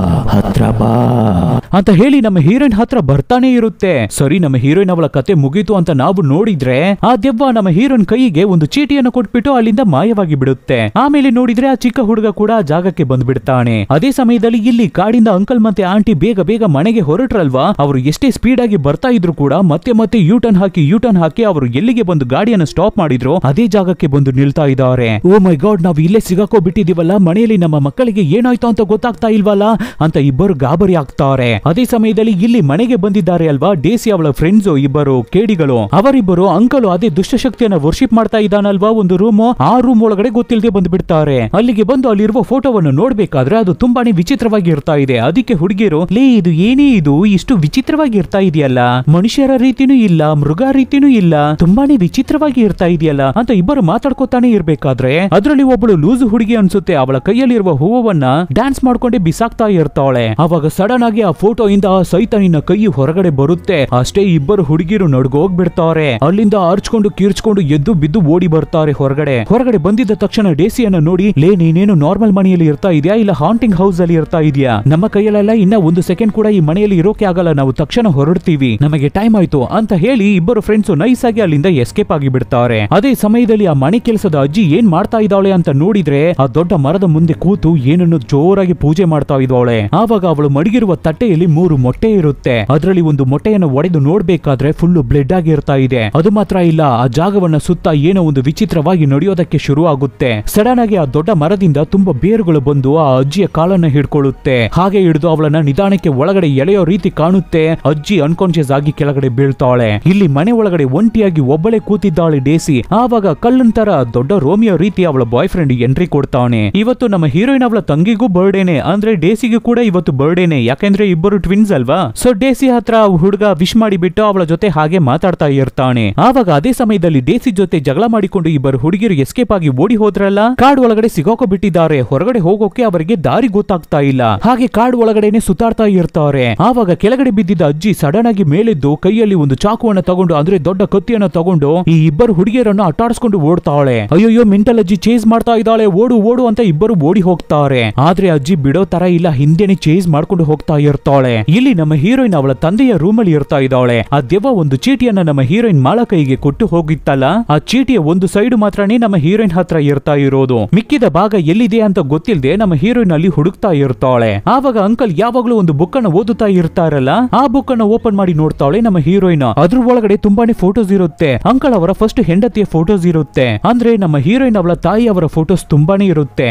ಅಂತ ಹೇಳಿ ನಮ್ಮ ಹೀರೋಯಿನ್ ಹತ್ರ ಬರ್ತಾನೆ ಇರುತ್ತೆ. ಸರಿ ನಮ್ಮ ಹೀರೋಯಿನ್ ಅವಳ ಕತೆ ಮುಗೀತು ಅಂತ ನಾವು ನೋಡಿದ್ರೆ ಆ ದೆವ್ವ ನಮ್ಮ ಹೀರೋಯಿನ್ ಕೈಗೆ ಒಂದು ಚೀಟಿ ಚೀಟಿಯನ್ನು ಕೊಟ್ಬಿಟ್ಟು ಅಲ್ಲಿಂದ ಮಾಯವಾಗಿ ಬಿಡುತ್ತೆ. ಆಮೇಲೆ ನೋಡಿದ್ರೆ ಆ ಚಿಕ್ಕ ಹುಡುಗ ಕೂಡ ಆ ಜಾಗಕ್ಕೆ ಬಂದ್ಬಿಡ್ತಾನೆ. ಅದೇ ಸಮಯದಲ್ಲಿ ಇಲ್ಲಿ ಕಾಡಿಂದ ಅಂಕಲ್ ಮತ್ತೆ ಆಂಟಿ ಬೇಗ ಬೇಗ ಮನೆಗೆ ಹೊರಟ್ರಲ್ವಾ, ಅವರು ಎಷ್ಟೇ ಸ್ಪೀಡ್ ಆಗಿ ಬರ್ತಾ ಇದ್ರು ಕೂಡ ಮತ್ತೆ ಮತ್ತೆ ಯೂ ಟರ್ನ್ ಹಾಕಿ ಅವರು ಎಲ್ಲಿಗೆ ಬಂದು ಗಾಡಿಯನ್ನು ಸ್ಟಾಪ್ ಮಾಡಿದ್ರು ಅದೇ ಜಾಗಕ್ಕೆ ಬಂದು ನಿಲ್ತಾ ಇದ್ದಾರೆ. ಓ ಮೈ ಗಾಡ್, ನಾವು ಇಲ್ಲೇ ಸಿಗಾಕೋಬಿಟ್ಟಿದೀವಲ್ಲ, ಮನೆಯಲ್ಲಿ ನಮ್ಮ ಮಕ್ಕಳಿಗೆ ಏನಾಯ್ತು ಅಂತ ಗೊತ್ತಾಗ್ತಾ ಇಲ್ವಲ್ಲ ಅಂತ ಇಬ್ಬರು ಗಾಬರಿ ಆಗ್ತಾರೆ. ಅದೇ ಸಮಯದಲ್ಲಿ ಇಲ್ಲಿ ಮನೆಗೆ ಬಂದಿದ್ದಾರೆ ಅಲ್ವಾ ಡೇಸಿ ಅವಳ ಫ್ರೆಂಡ್ಸ್ ಇಬ್ಬರು ಕೇಡಿಗಳು. ಅವರಿಬ್ಬರು ಅಂಕಲ್ ಅದೇ ದುಷ್ಟಶಕ್ತಿಯನ್ನ ವರ್ಷಿಪ್ ಮಾಡ್ತಾ ಇದ್ದಾನಲ್ವಾ ಒಂದು ರೂಮ್, ಆ ರೂಮ್ ಒಳಗಡೆ ಗೊತ್ತಿಲ್ಲದೆ ಬಂದ್ಬಿಡ್ತಾರೆ. ಅಲ್ಲಿಗೆ ಬಂದು ಅಲ್ಲಿರುವ ಫೋಟೋವನ್ನು ನೋಡ್ಬೇಕಾದ್ರೆ ಅದು ತುಂಬಾನೇ ವಿಚಿತ್ರವಾಗಿ ಇರ್ತಾ ಇದೆ. ಅದಕ್ಕೆ ಹುಡುಗಿರು, ಲೇ ಇದು ಏನೇ ಇದು ಇಷ್ಟು ವಿಚಿತ್ರವಾಗಿ ಇರ್ತಾ ಇದೆಯಲ್ಲ, ಮನುಷ್ಯರ ರೀತಿನೂ ಇಲ್ಲ ಮೃಗ ರೀತಿನೂ ಇಲ್ಲ, ತುಂಬಾನೇ ವಿಚಿತ್ರವಾಗಿ ಇರ್ತಾ ಇದೆಯಲ್ಲ ಅಂತ ಇಬ್ಬರು ಮಾತಾಡ್ಕೋತಾನೆ ಇರ್ಬೇಕಾದ್ರೆ ಅದರಲ್ಲಿ ಒಬ್ಬಳು ಲೂಸ್ ಹುಡುಗಿ ಅನ್ಸುತ್ತೆ, ಅವಳ ಕೈಯಲ್ಲಿರುವ ಹೂವನ್ನ ಡ್ಯಾನ್ಸ್ ಮಾಡ್ಕೊಂಡೆ ಬಿಸಾಕ್ತಾ ಇರ್ತಾಳೆ. ಅವಾಗ ಸಡನ್ ಆಗಿ ಆ ಫೋಟೋ ಇಂದ ಆ ಸೈತಾನಿನ ಕೈ ಹೊರಗಡೆ ಬರುತ್ತೆ. ಅಷ್ಟೇ ಇಬ್ಬರು ಹುಡುಗಿರು ನಡ್ಗೋಗ್ಬಿಡ್ತಾರೆ. ಅಲ್ಲಿಂದ ಅರ್ಚ್ಕೊಂಡು ಕಿರ್ಚ್ಕೊಂಡು ಎದ್ದು ಬಿದ್ದು ಓಡಿ ಬರ್ತಾರೆ ಹೊರಗಡೆ ಬಂದಿದ್ದ ತಕ್ಷಣ ಡೇಸಿಯನ್ನ ನೋಡಿ, ಲೇ ನೀನೇನು ನಾರ್ಮಲ್ ಮನೆಯಲ್ಲಿ ಇರ್ತಾ ಇದೆಯಾ ಇಲ್ಲ ಹಾಂಟಿಂಗ್ ಹೌಸ್ ಅಲ್ಲಿ ಇರ್ತಾ ಇದೆಯಾ, ನಮ್ಮ ಕೈಯಲ್ಲೆಲ್ಲ ಇನ್ನ ಒಂದು ಸೆಕೆಂಡ್ ಕೂಡ ಈ ಮನೆಯಲ್ಲಿ ಇರೋಕೆ ಆಗಲ್ಲ, ನಾವು ತಕ್ಷಣ ಹೊರಡ್ತೀವಿ, ನಮಗೆ ಟೈಮ್ ಆಯ್ತು ಅಂತ ಹೇಳಿ ಇಬ್ಬರು ಫ್ರೆಂಡ್ಸ್ ನೈಸ್ ಆಗಿ ಅಲ್ಲಿಂದ ಎಸ್ಕೇಪ್ ಆಗಿ ಬಿಡ್ತಾರೆ. ಅದೇ ಸಮಯದಲ್ಲಿ ಆ ಮನೆ ಕೆಲಸದ ಅಜ್ಜಿ ಏನ್ ಮಾಡ್ತಾ ಇದ್ದಾಳೆ ಅಂತ ನೋಡಿದ್ರೆ ಆ ದೊಡ್ಡ ಮರದ ಮುಂದೆ ಕೂತು ಏನನ್ನು ಜೋರಾಗಿ ಪೂಜೆ ಮಾಡ್ತಾ ಇದ್ದಾಳೆ. ಆವಾಗ ಅವಳು ಮಡಗಿರುವ ತಟ್ಟೆಯಲ್ಲಿ 3 ಮೊಟ್ಟೆ ಇರುತ್ತೆ. ಅದರಲ್ಲಿ ಒಂದು ಮೊಟ್ಟೆಯನ್ನು ಒಡೆದು ನೋಡ್ಬೇಕಾದ್ರೆ ಫುಲ್ ಬ್ಲಡ್ ಆಗಿ ಇರ್ತಾ ಇದೆ. ಅದು ಮಾತ್ರ ಇಲ್ಲ, ಆ ಜಾಗವನ್ನ ಸುತ್ತ ಏನೋ ಒಂದು ವಿಚಿತ್ರವಾಗಿ ನಡೆಯೋದಕ್ಕೆ ಶುರು ಆಗುತ್ತೆ. ಸಡನ್ ಆಗಿ ಆ ದೊಡ್ಡ ಮರದಿಂದ ತುಂಬಾ ಬೇರುಗಳು ಬಂದು ಆ ಅಜ್ಜಿಯ ಕಾಲನ್ನ ಹಿಡ್ಕೊಳ್ಳುತ್ತೆ. ಹಾಗೆ ಹಿಡಿದು ಅವಳನ್ನ ನಿಧಾನಕ್ಕೆ ಒಳಗಡೆ ಎಳೆಯೋ ರೀತಿ ಕಾಣುತ್ತೆ. ಅಜ್ಜಿ ಅನ್ಕಾನ್ಶಿಯಸ್ ಆಗಿ ಕೆಳಗಡೆ ಬೀಳ್ತಾಳೆ. ಇಲ್ಲಿ ಮನೆ ಒಳಗಡೆ ಒಂಟಿಯಾಗಿ ಒಬ್ಬಳೆ ಕೂತಿದ್ದಾಳೆ ಡೇಸಿ. ಆವಾಗ ಕಳ್ಳನ್ ತರ ದೊಡ್ಡ ರೋಮಿಯೋ ರೀತಿ ಅವಳ ಬಾಯ್ ಫ್ರೆಂಡ್ ಎಂಟ್ರಿ ಕೊಡ್ತಾನೆ. ಇವತ್ತು ನಮ್ಮ ಹೀರೋಯಿನ್ ಅವಳ ತಂಗಿಗೂ ಬರ್ಡೇನೆ, ಅಂದ್ರೆ ಡೇಸಿಗೂ ಕೂಡ ಇವತ್ತು ಬರ್ಡೇನೆ, ಯಾಕೆಂದ್ರೆ ಇಬ್ಬರು ಟ್ವಿನ್ಸ್ ಅಲ್ವಾ. ಸೊ ಡೇಸಿ ಹತ್ರ ಹುಡುಗ ವಿಶ್ ಮಾಡಿಬಿಟ್ಟು ಅವಳ ಜೊತೆ ಹಾಗೆ ಮಾತಾಡ್ತಾ ಇರ್ತಾನೆ. ಆವಾಗ ಅದೇ ಸಮಯದಲ್ಲಿ ಡೇಸಿ ಜೊತೆ ಜಗಳ ಮಾಡಿಕೊಂಡು ಇಬ್ಬರು ಹುಡುಗಿರು ಎಸ್ಕೇಪ್ ಆಗಿ ಓಡಿ ಹೋದ್ರಲ್ಲ, ಕಾಡ್ ಒಳಗಡೆ ಸಿಗಾಕೋಬಿಟ್ಟಿದ್ದಾರೆ. ಹೊರಗಡೆ ಹೋಗೋಕೆ ಅವರಿಗೆ ದಾರಿ ಗೊತ್ತಾಗ್ತಾ ಇಲ್ಲ. ಹಾಗೆ ಕಾಡ್ ಒಳಗಡೆನೆ ಸುತ್ತಾಡ್ತಾ ಇರ್ತಾರೆ. ಆವಾಗ ಕೆಳಗಡೆ ಬಿದ್ದಿದ್ದ ಅಜ್ಜಿ ಸಡನ್ ಆಗಿ ಮೇಲೆದ್ದು ಕೈಯಲ್ಲಿ ಒಂದು ಚಾಕುವನ್ನ ತಗೊಂಡು, ಅಂದ್ರೆ ದೊಡ್ಡ ಕತ್ತಿಯನ್ನ ತಗೊಂಡು ಈ ಇಬ್ಬರು ಹುಡುಗಿಯರನ್ನು ಅಟ್ಟಾಡಿಸ್ಕೊಂಡು ಓಡ್ತಾಳೆ. ಅಯ್ಯೋ ಮೆಂಟಲ್ ಅಜ್ಜಿ ಚೇಸ್ ಮಾಡ್ತಾ ಇದ್ದಾಳೆ, ಓಡು ಓಡು ಅಂತ ಇಬ್ಬರು ಓಡಿ ಹೋಗ್ತಾರೆ. ಆದ್ರೆ ಅಜ್ಜಿ ಬಿಡೋ ತರ ಇಲ್ಲ, ಹಿಂದೆನೆ ಚೇಸ್ ಮಾಡ್ಕೊಂಡು ಹೋಗ್ತಾ ಇರ್ತಾಳೆ. ಇಲ್ಲಿ ನಮ್ಮ ಹೀರೋಯಿನ್ ಅವಳ ತಂದೆಯ ರೂಮ್ ಅಲ್ಲಿ ಇರ್ತಾ ಇದ್ದಾಳೆ. ಆ ದೆವ್ವ ಒಂದು ಚೀಟಿಯನ್ನ ನಮ್ಮ ಹೀರೋಯಿನ್ ಮಾಳ ಕೈಗೆ ಕೊಟ್ಟು ಹೋಗಿತ್ತಲ್ಲ, ಆ ಚೀಟಿಯ ಒಂದು ಸೈಡ್ ಮಾತ್ರನೇ ನಮ್ಮ ಹೀರೋಯಿನ್ ಹತ್ರ ಇರ್ತಾ ಇರೋದು. ಮಿಕ್ಕಿದ ಭಾಗ ಎಲ್ಲಿದೆ ಅಂತ ಗೊತ್ತಿಲ್ಲದೆ ನಮ್ಮ ಹೀರೋಯಿನ್ ಅಲ್ಲಿ ಹುಡುಕ್ತಾ ಇರ್ತಾಳೆ. ಆವಾಗ ಅಂಕಲ್ ಯಾವಾಗ್ಲೂ ಒಂದು ಬುಕ್ ಅನ್ನು ಓದುತ್ತಾ ಇರ್ತಾರಲ್ಲ, ಆ ಬುಕ್ ಅನ್ನು ಓಪನ್ ಮಾಡಿ ನೋಡ್ತಾಳೆ ನಮ್ಮ ಹೀರೋಯಿನ್. ಅದ್ರ ಒಳಗಡೆ ತುಂಬಾನೇ ಫೋಟೋಸ್ ಇರುತ್ತೆ. ಅಂಕಲ್ ಅವರ ಫಸ್ಟ್ ಹೆಂಡತಿಯ ಫೋಟೋಸ್ ಇರುತ್ತೆ, ಅಂದ್ರೆ ನಮ್ಮ ಹೀರೋಯಿನ್ ಅವಳ ತಾಯಿ ಅವರ ಫೋಟೋಸ್ ತುಂಬಾನೇ ಇರುತ್ತೆ.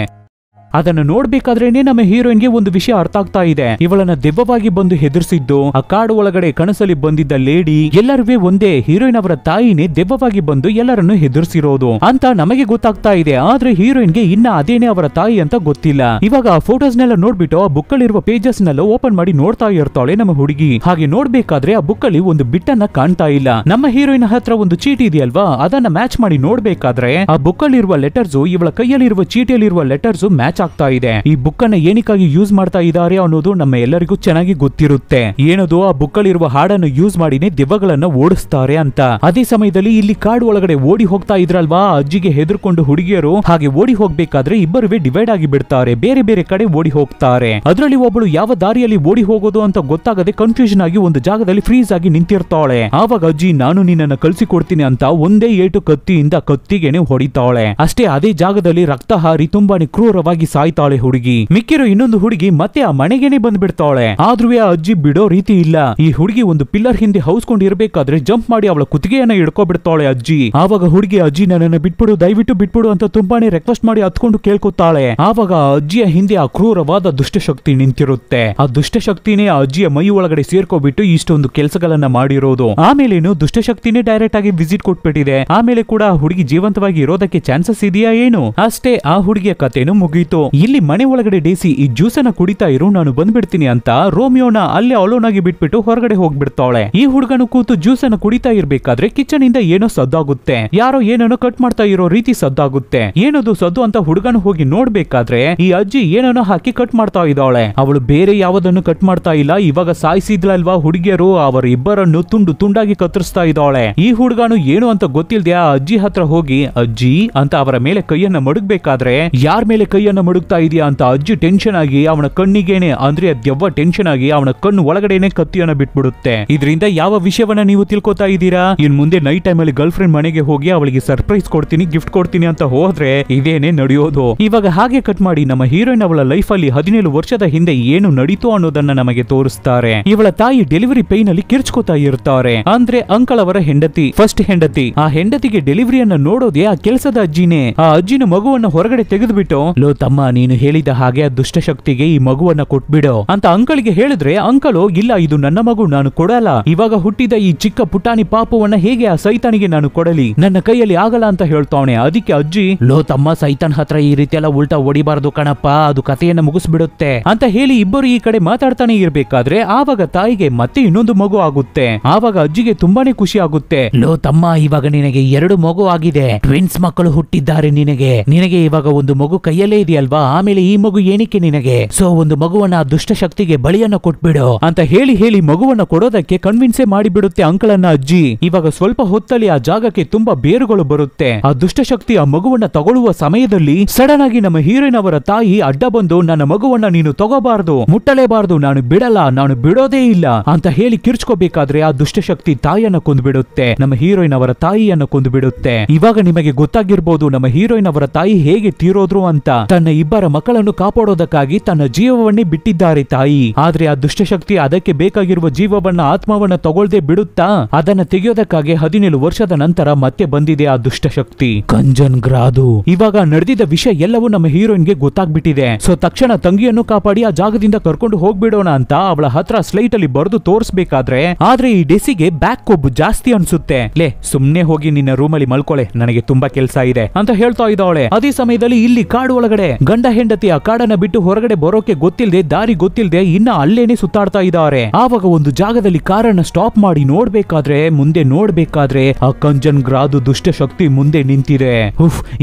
ಅದನ್ನು ನೋಡ್ಬೇಕಾದ್ರೇನೆ ನಮ್ಮ ಹೀರೋಯಿನ್ಗೆ ಒಂದು ವಿಷಯ ಅರ್ಥ ಆಗ್ತಾ ಇದೆ. ಇವಳನ್ನ ದೆವ್ವವಾಗಿ ಬಂದು ಹೆದರ್ಸಿದ್ದು ಆ ಕಾಡು ಒಳಗಡೆ ಕನಸಲ್ಲಿ ಬಂದಿದ್ದ ಲೇಡಿ ಎಲ್ಲರೂ ಒಂದೇ, ಹೀರೋಯಿನ್ ಅವರ ತಾಯಿನೇ ದೆವ್ವವಾಗಿ ಬಂದು ಎಲ್ಲರನ್ನು ಹೆದರ್ಸಿರೋದು ಅಂತ ನಮಗೆ ಗೊತ್ತಾಗ್ತಾ ಇದೆ. ಆದ್ರೆ ಹೀರೋಯಿನ್ಗೆ ಇನ್ನ ಅದೇನೆ ಅವರ ತಾಯಿ ಅಂತ ಗೊತ್ತಿಲ್ಲ. ಇವಾಗ ಆ ಫೋಟೋಸ್ ನೆಲ್ಲ ನೋಡ್ಬಿಟ್ಟು ಆ ಬುಕ್ ಅಲ್ಲಿರುವ ಪೇಜಸ್ ನೆಲ್ಲ ಓಪನ್ ಮಾಡಿ ನೋಡ್ತಾ ಇರ್ತಾಳೆ ನಮ್ಮ ಹುಡುಗಿ. ಹಾಗೆ ನೋಡ್ಬೇಕಾದ್ರೆ ಆ ಬುಕ್ ಅಲ್ಲಿ ಒಂದು ಬಿಟ್ಟನ್ನ ಕಾಣ್ತಾ ಇಲ್ಲ. ನಮ್ಮ ಹೀರೋಯಿನ್ ಹತ್ರ ಒಂದು ಚೀಟಿ ಇದೆಯಲ್ವಾ, ಅದನ್ನ ಮ್ಯಾಚ್ ಮಾಡಿ ನೋಡ್ಬೇಕಾದ್ರೆ ಆ ಬುಕ್ ಅಲ್ಲಿರುವ ಲೆಟರ್ಸ್ ಇವಳ ಕೈಯಲ್ಲಿರುವ ಚೀಟಿಯಲ್ಲಿರುವ ಲೆಟರ್ಸ್ ಮ್ಯಾಚ್ ಆಗ್ತಾ ಇದೆ. ಈ ಬುಕ್ ಅನ್ನ ಏನಕ್ಕಾಗಿ ಯೂಸ್ ಮಾಡ್ತಾ ಇದ್ದಾರೆ ಅನ್ನೋದು ನಮ್ಮ ಎಲ್ಲರಿಗೂ ಚೆನ್ನಾಗಿ ಗೊತ್ತಿರುತ್ತೆ. ಏನದು ಆ ಬುಕ್ ಅಲ್ಲಿರುವ ಹಾಡನ್ನು ಯೂಸ್ ಮಾಡಿನೇ ದೆವ್ವಗಳನ್ನ ಓಡಿಸ್ತಾರೆ ಅಂತ. ಅದೇ ಸಮಯದಲ್ಲಿ ಇಲ್ಲಿ ಕಾಡು ಒಳಗಡೆ ಓಡಿ ಹೋಗ್ತಾ ಇದ್ರಲ್ವಾ, ಅಜ್ಜಿಗೆ ಹೆದರ್ಕೊಂಡು ಹುಡುಗಿಯರು ಹಾಗೆ ಓಡಿ ಹೋಗ್ಬೇಕಾದ್ರೆ ಇಬ್ಬರುವೆ ಡಿವೈಡ್ ಆಗಿ ಬಿಡ್ತಾರೆ, ಬೇರೆ ಬೇರೆ ಕಡೆ ಓಡಿ ಹೋಗ್ತಾರೆ. ಅದರಲ್ಲಿ ಒಬ್ಬಳು ಯಾವ ದಾರಿಯಲ್ಲಿ ಓಡಿ ಹೋಗೋದು ಅಂತ ಗೊತ್ತಾಗದೆ ಕನ್ಫ್ಯೂಷನ್ ಆಗಿ ಒಂದು ಜಾಗದಲ್ಲಿ ಫ್ರೀಸ್ ಆಗಿ ನಿಂತಿರ್ತಾಳೆ. ಆವಾಗ ಅಜ್ಜಿ ನಾನು ನಿನ್ನನ್ನು ಕಳಿಸಿಕೊಡ್ತೀನಿ ಅಂತ ಒಂದೇ ಏಟು ಕತ್ತಿಯಿಂದ ಕತ್ತಿಗೆನೆ ಹೊಡಿತಾಳೆ. ಅಷ್ಟೇ ಅದೇ ಜಾಗದಲ್ಲಿ ರಕ್ತ ಹಾರಿ ತುಂಬಾನೇ ಕ್ರೂರವಾಗಿ ಸಾಯ್ತಾಳೆ ಹುಡುಗಿ. ಮಿಕ್ಕಿರೋ ಇನ್ನೊಂದು ಹುಡುಗಿ ಮತ್ತೆ ಆ ಮನೆಗೆನೆ ಬಂದ್ಬಿಡ್ತಾಳೆ. ಆದ್ರೂ ಆ ಅಜ್ಜಿ ಬಿಡೋ ರೀತಿ ಇಲ್ಲ. ಈ ಹುಡುಗಿ ಒಂದು ಪಿಲ್ಲರ್ ಹಿಂದೆ ಹೌಸ್ಕೊಂಡು ಇರ್ಬೇಕಾದ್ರೆ ಜಂಪ್ ಮಾಡಿ ಅವಳ ಕುತ್ತಿಗೆಯನ್ನ ಹಿಡ್ಕೊಬಿಡ್ತಾಳೆ ಅಜ್ಜಿ. ಆವಾಗ ಹುಡುಗಿ ಅಜ್ಜಿ ನನ್ನನ್ನು ಬಿಟ್ಬಿಡು, ದಯವಿಟ್ಟು ಬಿಟ್ಬಿಡು ಅಂತ ತುಂಬಾನೇ ರಿಕ್ವೆಸ್ಟ್ ಮಾಡಿ ಹತ್ಕೊಂಡು ಕೇಳ್ಕೊತಾಳೆ. ಆವಾಗ ಅಜ್ಜಿಯ ಹಿಂದೆ ಆ ಕ್ರೂರವಾದ ದುಷ್ಟಶಕ್ತಿ ನಿಂತಿರುತ್ತೆ. ಆ ದುಷ್ಟಶಕ್ತಿನೇ ಆ ಅಜ್ಜಿಯ ಮೈ ಒಳಗಡೆ ಸೇರ್ಕೊಬಿಟ್ಟು ಇಷ್ಟೊಂದು ಕೆಲಸಗಳನ್ನ ಮಾಡಿರೋದು. ಆಮೇಲೇನು ದುಷ್ಟಶಕ್ತಿನೇ ಡೈರೆಕ್ಟ್ ಆಗಿ ವಿಸಿಟ್ ಕೊಟ್ಬಿಟ್ಟಿದೆ. ಆಮೇಲೆ ಕೂಡ ಆ ಹುಡುಗಿ ಜೀವಂತವಾಗಿ ಇರೋದಕ್ಕೆ ಚಾನ್ಸಸ್ ಇದೆಯಾ ಏನು? ಅಷ್ಟೇ ಆ ಹುಡುಗಿಯ ಕಥೆನೂ ಮುಗೀತು. ಇಲ್ಲಿ ಮನೆ ಒಳಗಡೆ ಡೇಸಿ ಈ ಜ್ಯೂಸ್ ಅನ್ನ ಕುಡಿತಾ ಇರು, ನಾನು ಬಂದ್ಬಿಡ್ತೀನಿ ಅಂತ ರೋಮಿಯೋನ ಅಲ್ಲೇ ಅಲೋನ್ ಆಗಿ ಬಿಟ್ಬಿಟ್ಟು ಹೊರಗಡೆ ಹೋಗ್ಬಿಡ್ತಾಳೆ. ಈ ಹುಡುಗನು ಕೂತು ಜ್ಯೂಸ್ ಅನ್ನ ಕುಡಿತಾ ಇರ್ಬೇಕಾದ್ರೆ ಕಿಚನ್ ಇಂದ ಏನೋ ಸದ್ದಾಗುತ್ತೆ. ಯಾರೋ ಏನೋ ಕಟ್ ಮಾಡ್ತಾ ಇರೋ ರೀತಿ ಸದ್ದಾಗುತ್ತೆ. ಏನದು ಸದ್ದು ಅಂತ ಹುಡುಗನು ಹೋಗಿ ನೋಡ್ಬೇಕಾದ್ರೆ ಈ ಅಜ್ಜಿ ಏನೋ ಹಾಕಿ ಕಟ್ ಮಾಡ್ತಾ ಇದ್ದಾಳೆ. ಅವಳು ಬೇರೆ ಯಾವುದನ್ನು ಕಟ್ ಮಾಡ್ತಾ ಇಲ್ಲ, ಇವಾಗ ಸಾಯಿಸಿದ್ಲಲ್ವಾ ಹುಡುಗಿಯರು, ಅವರ ಇಬ್ಬರನ್ನು ತುಂಡು ತುಂಡಾಗಿ ಕತ್ತರಿಸ್ತಾ ಇದ್ದಾಳೆ. ಈ ಹುಡುಗನು ಏನು ಅಂತ ಗೊತ್ತಿಲ್ದೆ ಆ ಅಜ್ಜಿ ಹತ್ರ ಹೋಗಿ ಅಜ್ಜಿ ಅಂತ ಅವರ ಮೇಲೆ ಕೈಯನ್ನ ಮಡಗ್ಬೇಕಾದ್ರೆ ಯಾರ ಮೇಲೆ ಕೈಯನ್ನ ಮಡುಕ್ತಾ ಇದೆಯಾ ಅಂತ ಅಜ್ಜಿ ಟೆನ್ಷನ್ ಆಗಿ ಅವನ ಕಣ್ಣಿಗೇನೆ ಅಂದ್ರೆ ದೆವ್ವ ಟೆನ್ಷನ್ ಆಗಿ ಅವನ ಕಣ್ಣು ಒಳಗಡೆನೆ ಕತ್ತಿಯನ್ನ ಬಿಟ್ಬಿಡುತ್ತೆ. ಇದರಿಂದ ಯಾವ ವಿಷಯವನ್ನ ನೀವು ತಿಳ್ಕೊತಾ ಇದ್ದೀರಾ? ಇನ್ ಮುಂದೆ ನೈಟ್ ಟೈಮ್ ಅಲ್ಲಿ ಗರ್ಲ್ ಫ್ರೆಂಡ್ ಮನೆಗೆ ಹೋಗಿ ಅವಳಿಗೆ ಸರ್ಪ್ರೈಸ್ ಕೊಡ್ತೀನಿ, ಗಿಫ್ಟ್ ಕೊಡ್ತೀನಿ ಅಂತ ಹೋದ್ರೆ ಇದೇನೆ ನಡೆಯೋದು. ಇವಾಗ ಹಾಗೆ ಕಟ್ ಮಾಡಿ ನಮ್ಮ ಹೀರೋಯಿನ್ ಅವಳ ಲೈಫ್ ಅಲ್ಲಿ 17 ವರ್ಷದ ಹಿಂದೆ ಏನು ನಡೀತು ಅನ್ನೋದನ್ನ ನಮಗೆ ತೋರಿಸ್ತಾರೆ. ಇವಳ ತಾಯಿ ಡೆಲಿವರಿ ಪೈನ್ ಅಲ್ಲಿ ಕಿರ್ಚ್ಕೋತಾ ಇರ್ತಾರೆ. ಅಂದ್ರೆ ಅಂಕಲ್ ಅವರ ಹೆಂಡತಿ, ಫಸ್ಟ್ ಹೆಂಡತಿ. ಆ ಹೆಂಡತಿಗೆ ಡೆಲಿವರಿಯನ್ನ ನೋಡೋದೇ ಆ ಕೆಲಸದ ಅಜ್ಜಿನೇ. ಆ ಅಜ್ಜಿನ ಮಗುವನ್ನ ಹೊರಗಡೆ ತೆಗೆದುಬಿಟ್ಟು, ಲೋ ತಮ್ಮ, ನೀನು ಹೇಳಿದ ಹಾಗೆ ಆ ದುಷ್ಟಶಕ್ತಿಗೆ ಈ ಮಗುವನ್ನ ಕೊಟ್ಬಿಡು ಅಂತ ಅಂಕಲ್ಗೆ ಹೇಳಿದ್ರೆ, ಅಂಕಲು ಇಲ್ಲ, ಇದು ನನ್ನ ಮಗು, ನಾನು ಕೊಡಲ್ಲ. ಇವಾಗ ಹುಟ್ಟಿದ ಈ ಚಿಕ್ಕ ಪುಟಾಣಿ ಪಾಪವನ್ನ ಹೇಗೆ ಆ ಸೈತಾನಿಗೆ ನಾನು ಕೊಡಲಿ? ನನ್ನ ಕೈಯಲ್ಲಿ ಆಗಲ್ಲ ಅಂತ ಹೇಳ್ತಾವನೆ. ಅದಕ್ಕೆ ಅಜ್ಜಿ, ಲೋ ತಮ್ಮ, ಸೈತಾನ್ ಹತ್ರ ಈ ರೀತಿ ಎಲ್ಲ ಉಲ್ಟಾ ಹೊಡಿಬಾರ್ದು ಕಣಪ್ಪ, ಅದು ಕಥೆಯನ್ನ ಮುಗಿಸ್ಬಿಡುತ್ತೆ ಅಂತ ಹೇಳಿ ಇಬ್ಬರು ಈ ಕಡೆ ಮಾತಾಡ್ತಾನೆ ಇರ್ಬೇಕಾದ್ರೆ ಆವಾಗ ತಾಯಿಗೆ ಮತ್ತೆ ಇನ್ನೊಂದು ಮಗು ಆಗುತ್ತೆ. ಆವಾಗ ಅಜ್ಜಿಗೆ ತುಂಬಾನೇ ಖುಷಿ ಆಗುತ್ತೆ. ಲೋ ತಮ್ಮ, ಇವಾಗ ನಿನಗೆ 2 ಮಗು ಆಗಿದೆ, ಟ್ವಿನ್ಸ್ ಮಕ್ಕಳು ಹುಟ್ಟಿದ್ದಾರೆ ನಿನಗೆ ಇವಾಗ ಒಂದು ಮಗು ಕೈಯಲ್ಲೇ ಇದೆಯಲ್ವಾ, ಆಮೇಲೆ ಈ ಮಗು ಏನಕ್ಕೆ ನಿನಗೆ? ಸೊ ಒಂದು ಮಗುವನ್ನ ಆ ದುಷ್ಟ ಶಕ್ತಿಗೆ ಬಳಿಯನ್ನ ಕೊಟ್ಬಿಡು ಅಂತ ಹೇಳಿ ಮಗುವನ್ನ ಕೊಡೋದಕ್ಕೆ ಕನ್ವಿನ್ಸೇ ಮಾಡಿಬಿಡುತ್ತೆ ಅಂಕಲನ್ನ ಅಜ್ಜಿ. ಇವಾಗ ಸ್ವಲ್ಪ ಹೊತ್ತಲ್ಲಿ ಆ ಜಾಗಕ್ಕೆ ತುಂಬಾ ಬೇರುಗಳು ಬರುತ್ತೆ. ಆ ದುಷ್ಟಶಕ್ತಿ ಆ ಮಗುವನ್ನ ತಗೊಳ್ಳುವ ಸಮಯದಲ್ಲಿ ಸಡನ್ ಆಗಿ ನಮ್ಮ ಹೀರೋಯಿನ್ ಅವರ ತಾಯಿ ಅಡ್ಡ ಬಂದು, ನನ್ನ ಮಗುವನ್ನ ನೀನು ತಗೋಬಾರ್ದು, ಮುಟ್ಟಲೇಬಾರ್ದು, ನಾನು ಬಿಡಲ್ಲ, ನಾನು ಬಿಡೋದೇ ಇಲ್ಲ ಅಂತ ಹೇಳಿ ಕಿರ್ಚ್ಕೋಬೇಕಾದ್ರೆ ಆ ದುಷ್ಟಶಕ್ತಿ ತಾಯಿಯನ್ನ ಕೊಂದುಬಿಡುತ್ತೆ, ನಮ್ಮ ಹೀರೋಯಿನ್ ಅವರ ತಾಯಿಯನ್ನ ಕೊಂದುಬಿಡುತ್ತೆ. ಇವಾಗ ನಿಮಗೆ ಗೊತ್ತಾಗಿರ್ಬೋದು ನಮ್ಮ ಹೀರೋಯಿನ್ ಅವರ ತಾಯಿ ಹೇಗೆ ತೀರೋದ್ರು ಅಂತ. ತನ್ನ ಇಬ್ಬರ ಮಕ್ಕಳನ್ನು ಕಾಪಾಡೋದಕ್ಕಾಗಿ ತನ್ನ ಜೀವವನ್ನೇ ಬಿಟ್ಟಿದ್ದಾರೆ ತಾಯಿ. ಆದ್ರೆ ಆ ದುಷ್ಟಶಕ್ತಿ ಅದಕ್ಕೆ ಬೇಕಾಗಿರುವ ಜೀವವನ್ನ, ಆತ್ಮವನ್ನ ತಗೊಳ್ದೆ ಬಿಡುತ್ತಾ ಅದನ್ನ ತೆಗೆಯೋದಕ್ಕಾಗಿ 17 ವರ್ಷದ ನಂತರ ಮತ್ತೆ ಬಂದಿದೆ ಆ ದುಷ್ಟಶಕ್ತಿ, ಕಂಜನ್ ಗ್ರಾದು. ಇವಾಗ ನಡೆದಿದ್ದ ವಿಷಯ ಎಲ್ಲವೂ ನಮ್ಮ ಹೀರೋಯಿನ್ಗೆ ಗೊತ್ತಾಗ್ಬಿಟ್ಟಿದೆ. ಸೊ ತಕ್ಷಣ ತಂಗಿಯನ್ನು ಕಾಪಾಡಿ ಆ ಜಾಗದಿಂದ ಕರ್ಕೊಂಡು ಹೋಗ್ಬಿಡೋಣ ಅಂತ ಅವಳ ಹತ್ರ ಸ್ಲೈಟ್ ಅಲ್ಲಿ ಬರೆದು ತೋರಿಸಬೇಕಾದ್ರೆ, ಆದ್ರೆ ಈ ಡೆಸಿಗೆ ಬ್ಯಾಕ್ ಕೊಬ್ಬು ಜಾಸ್ತಿ ಅನ್ಸುತ್ತೆ. ಲೇ ಸುಮ್ನೆ ಹೋಗಿ ನಿನ್ನ ರೂಮ್ ಅಲ್ಲಿ ಮಲ್ಕೊಳೆ, ನನಗೆ ತುಂಬಾ ಕೆಲಸ ಇದೆ ಅಂತ ಹೇಳ್ತಾ ಇದ್ದಾಳೆ. ಅದೇ ಸಮಯದಲ್ಲಿ ಇಲ್ಲಿ ಕಾಡು ಒಳಗಡೆ ಗಂಡ ಹೆಂಡತಿ ಆ ಕಾಡನ್ನ ಬಿಟ್ಟು ಹೊರಗಡೆ ಬರೋಕೆ ಗೊತ್ತಿಲ್ಲದೆ, ದಾರಿ ಗೊತ್ತಿಲ್ಲದೆ ಇನ್ನ ಅಲ್ಲೇನೆ ಸುತ್ತಾಡ್ತಾ ಇದ್ದಾರೆ. ಆವಾಗ ಒಂದು ಜಾಗದಲ್ಲಿ ಕಾರನ್ನ ಸ್ಟಾಪ್ ಮಾಡಿ ನೋಡ್ಬೇಕಾದ್ರೆ ಆ ಕಂಜನ್ ಗ್ರಾದು ದುಷ್ಟಶಕ್ತಿ ಮುಂದೆ ನಿಂತಿದೆ.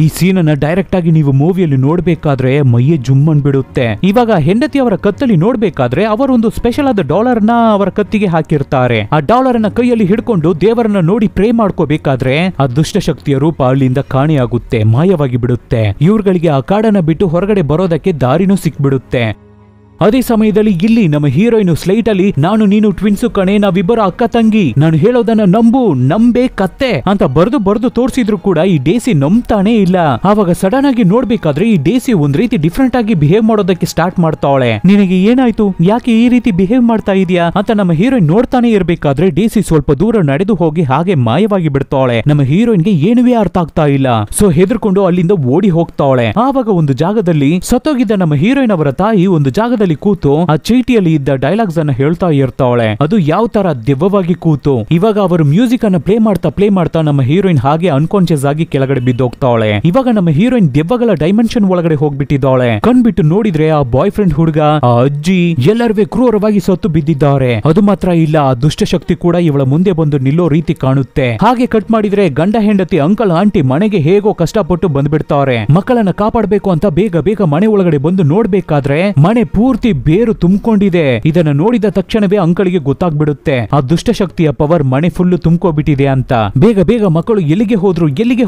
ಈ ಸೀನ್ ಅನ್ನ ಡೈರೆಕ್ಟ್ ಆಗಿ ನೀವು ಮೂವಿಯಲ್ಲಿ ನೋಡ್ಬೇಕಾದ್ರೆ ಮೈಯೇ ಜುಮ್ಮನ್ ಬಿಡುತ್ತೆ. ಇವಾಗ ಹೆಂಡತಿ ಅವರ ಕತ್ತಲ್ಲಿ ನೋಡ್ಬೇಕಾದ್ರೆ ಅವರೊಂದು ಸ್ಪೆಷಲ್ ಆದ ಡಾಲರ್ ನ ಅವರ ಕತ್ತಿಗೆ ಹಾಕಿರ್ತಾರೆ. ಆ ಡಾಲರ್ ಅನ್ನ ಕೈಯಲ್ಲಿ ಹಿಡ್ಕೊಂಡು ದೇವರನ್ನ ನೋಡಿ ಪ್ರೇ ಮಾಡ್ಕೋಬೇಕಾದ್ರೆ ಆ ದುಷ್ಟಶಕ್ತಿಯ ರೂಪ ಅಲ್ಲಿಂದ ಕಾಣೆಯಾಗುತ್ತೆ, ಮಾಯವಾಗಿ ಬಿಡುತ್ತೆ. ಇವ್ರುಗಳಿಗೆ ಆ ಕಾಡನ್ನ ಬಿಟ್ಟು ಹೊರಗಡೆ ಬರೋದಕ್ಕೆ ದಾರಿನೂ ಸಿಕ್ಬಿಡುತ್ತೆ. ಅದೇ ಸಮಯದಲ್ಲಿ ಇಲ್ಲಿ ನಮ್ಮ ಹೀರೋಯಿನ್ ಸ್ಲೈಟ್ ಅಲ್ಲಿ, ನಾನು ನೀನು ಟ್ವಿನ್ಸು ಕಣೆ, ನಾವಿಬ್ಬರು ಅಕ್ಕ ತಂಗಿ, ನಾನು ಹೇಳೋದನ್ನ ನಂಬೇ ಕತ್ತೆ ಅಂತ ಬರ್ದು ತೋರಿಸಿದ್ರು ಕೂಡ ಈ ಡೇಸಿ ನಂಬ್ತಾನೆ ಇಲ್ಲ. ಆವಾಗ ಸಡನ್ ಆಗಿ ನೋಡ್ಬೇಕಾದ್ರೆ ಈ ಡೇಸಿ ಒಂದ್ ರೀತಿ ಡಿಫ್ರೆಂಟ್ ಆಗಿ ಬಿಹೇವ್ ಮಾಡೋದಕ್ಕೆ ಸ್ಟಾರ್ಟ್ ಮಾಡ್ತಾವಳೆ. ನಿನಗೆ ಏನಾಯ್ತು, ಯಾಕೆ ಈ ರೀತಿ ಬಿಹೇವ್ ಮಾಡ್ತಾ ಇದೀಯಾ ಅಂತ ನಮ್ಮ ಹೀರೋಯಿನ್ ನೋಡ್ತಾನೆ ಇರ್ಬೇಕಾದ್ರೆ ಡೇಸಿ ಸ್ವಲ್ಪ ದೂರ ನಡೆದು ಹೋಗಿ ಹಾಗೆ ಮಾಯವಾಗಿ ಬಿಡ್ತಾವಳೆ. ನಮ್ಮ ಹೀರೋಯಿನ್ಗೆ ಏನುವೇ ಅರ್ಥ ಆಗ್ತಾ ಇಲ್ಲ. ಸೊ ಹೆದರ್ಕೊಂಡು ಅಲ್ಲಿಂದ ಓಡಿ ಹೋಗ್ತಾವಳೆ. ಆವಾಗ ಒಂದು ಜಾಗದಲ್ಲಿ ಸತ್ತೋಗಿದ್ದ ನಮ್ಮ ಹೀರೋಯಿನ್ ಅವರ ತಾಯಿ ಒಂದು ಜಾಗದಲ್ಲಿ ಕೂತು ಆ ಚೀಟಿಯಲ್ಲಿ ಇದ್ದ ಡೈಲಾಗ್ಸ್ ಅನ್ನ ಹೇಳ್ತಾ ಇರ್ತಾವಳೆ. ಅದು ಯಾವ ತರ ದೆವ್ವವಾಗಿ ಕೂತು. ಇವಾಗ ಅವರು ಮ್ಯೂಸಿಕ್ ಅನ್ನ ಪ್ಲೇ ಮಾಡ್ತಾ ನಮ್ಮ ಹೀರೋಯಿನ್ ಹಾಗೆ ಅನ್ಕಾನ್ಶಿಯಸ್ ಆಗಿ ಕೆಳಗಡೆ ಬಿದ್ದೋಗ್ತಾವಳೆ. ಇವಾಗ ನಮ್ಮ ಹೀರೋಯಿನ್ ದೆವ್ವಗಳ ಡೈಮೆನ್ಷನ್ ಒಳಗಡೆ ಹೋಗ್ಬಿಟ್ಟಿದ್ದಾಳೆ. ಕಣ್ಬಿಟ್ಟು ನೋಡಿದ್ರೆ ಆ ಬಾಯ್ ಫ್ರೆಂಡ್ ಹುಡುಗ, ಆ ಅಜ್ಜಿ ಎಲ್ಲರೂ ಕ್ರೂರವಾಗಿ ಸತ್ತು ಬಿದ್ದಿದ್ದಾರೆ. ಅದು ಮಾತ್ರ ಇಲ್ಲ, ಆ ದುಷ್ಟಶಕ್ತಿ ಕೂಡ ಇವಳ ಮುಂದೆ ಬಂದು ನಿಲ್ಲೋ ರೀತಿ ಕಾಣುತ್ತೆ. ಹಾಗೆ ಕಟ್ ಮಾಡಿದ್ರೆ ಗಂಡ ಹೆಂಡತಿ, ಅಂಕಲ್ ಆಂಟಿ ಮನೆಗೆ ಹೇಗೋ ಕಷ್ಟಪಟ್ಟು ಬಂದ್ಬಿಡ್ತಾರೆ. ಮಕ್ಕಳನ್ನ ಕಾಪಾಡಬೇಕು ಅಂತ ಬೇಗ ಮನೆ ಒಳಗಡೆ ಬಂದು ನೋಡ್ಬೇಕಾದ್ರೆ ಮನೆ ಪೂರ್ತಿ ಬೇರು ತುಂಬಿಕೊಂಡಿದೆ. ಇದನ್ನ ನೋಡಿದ ತಕ್ಷಣವೇ ಅಂಕಲ್ಗೆ ಗೊತ್ತಾಗ್ಬಿಡುತ್ತೆ ಆ ದುಷ್ಟಶಕ್ತಿಯ ಪವರ್ ಮನೆ ಫುಲ್ಲು ತುಂಬ್ಕೋಬಿಟ್ಟಿದೆ ಅಂತ. ಬೇಗ ಮಕ್ಕಳು ಎಲ್ಲಿಗೆ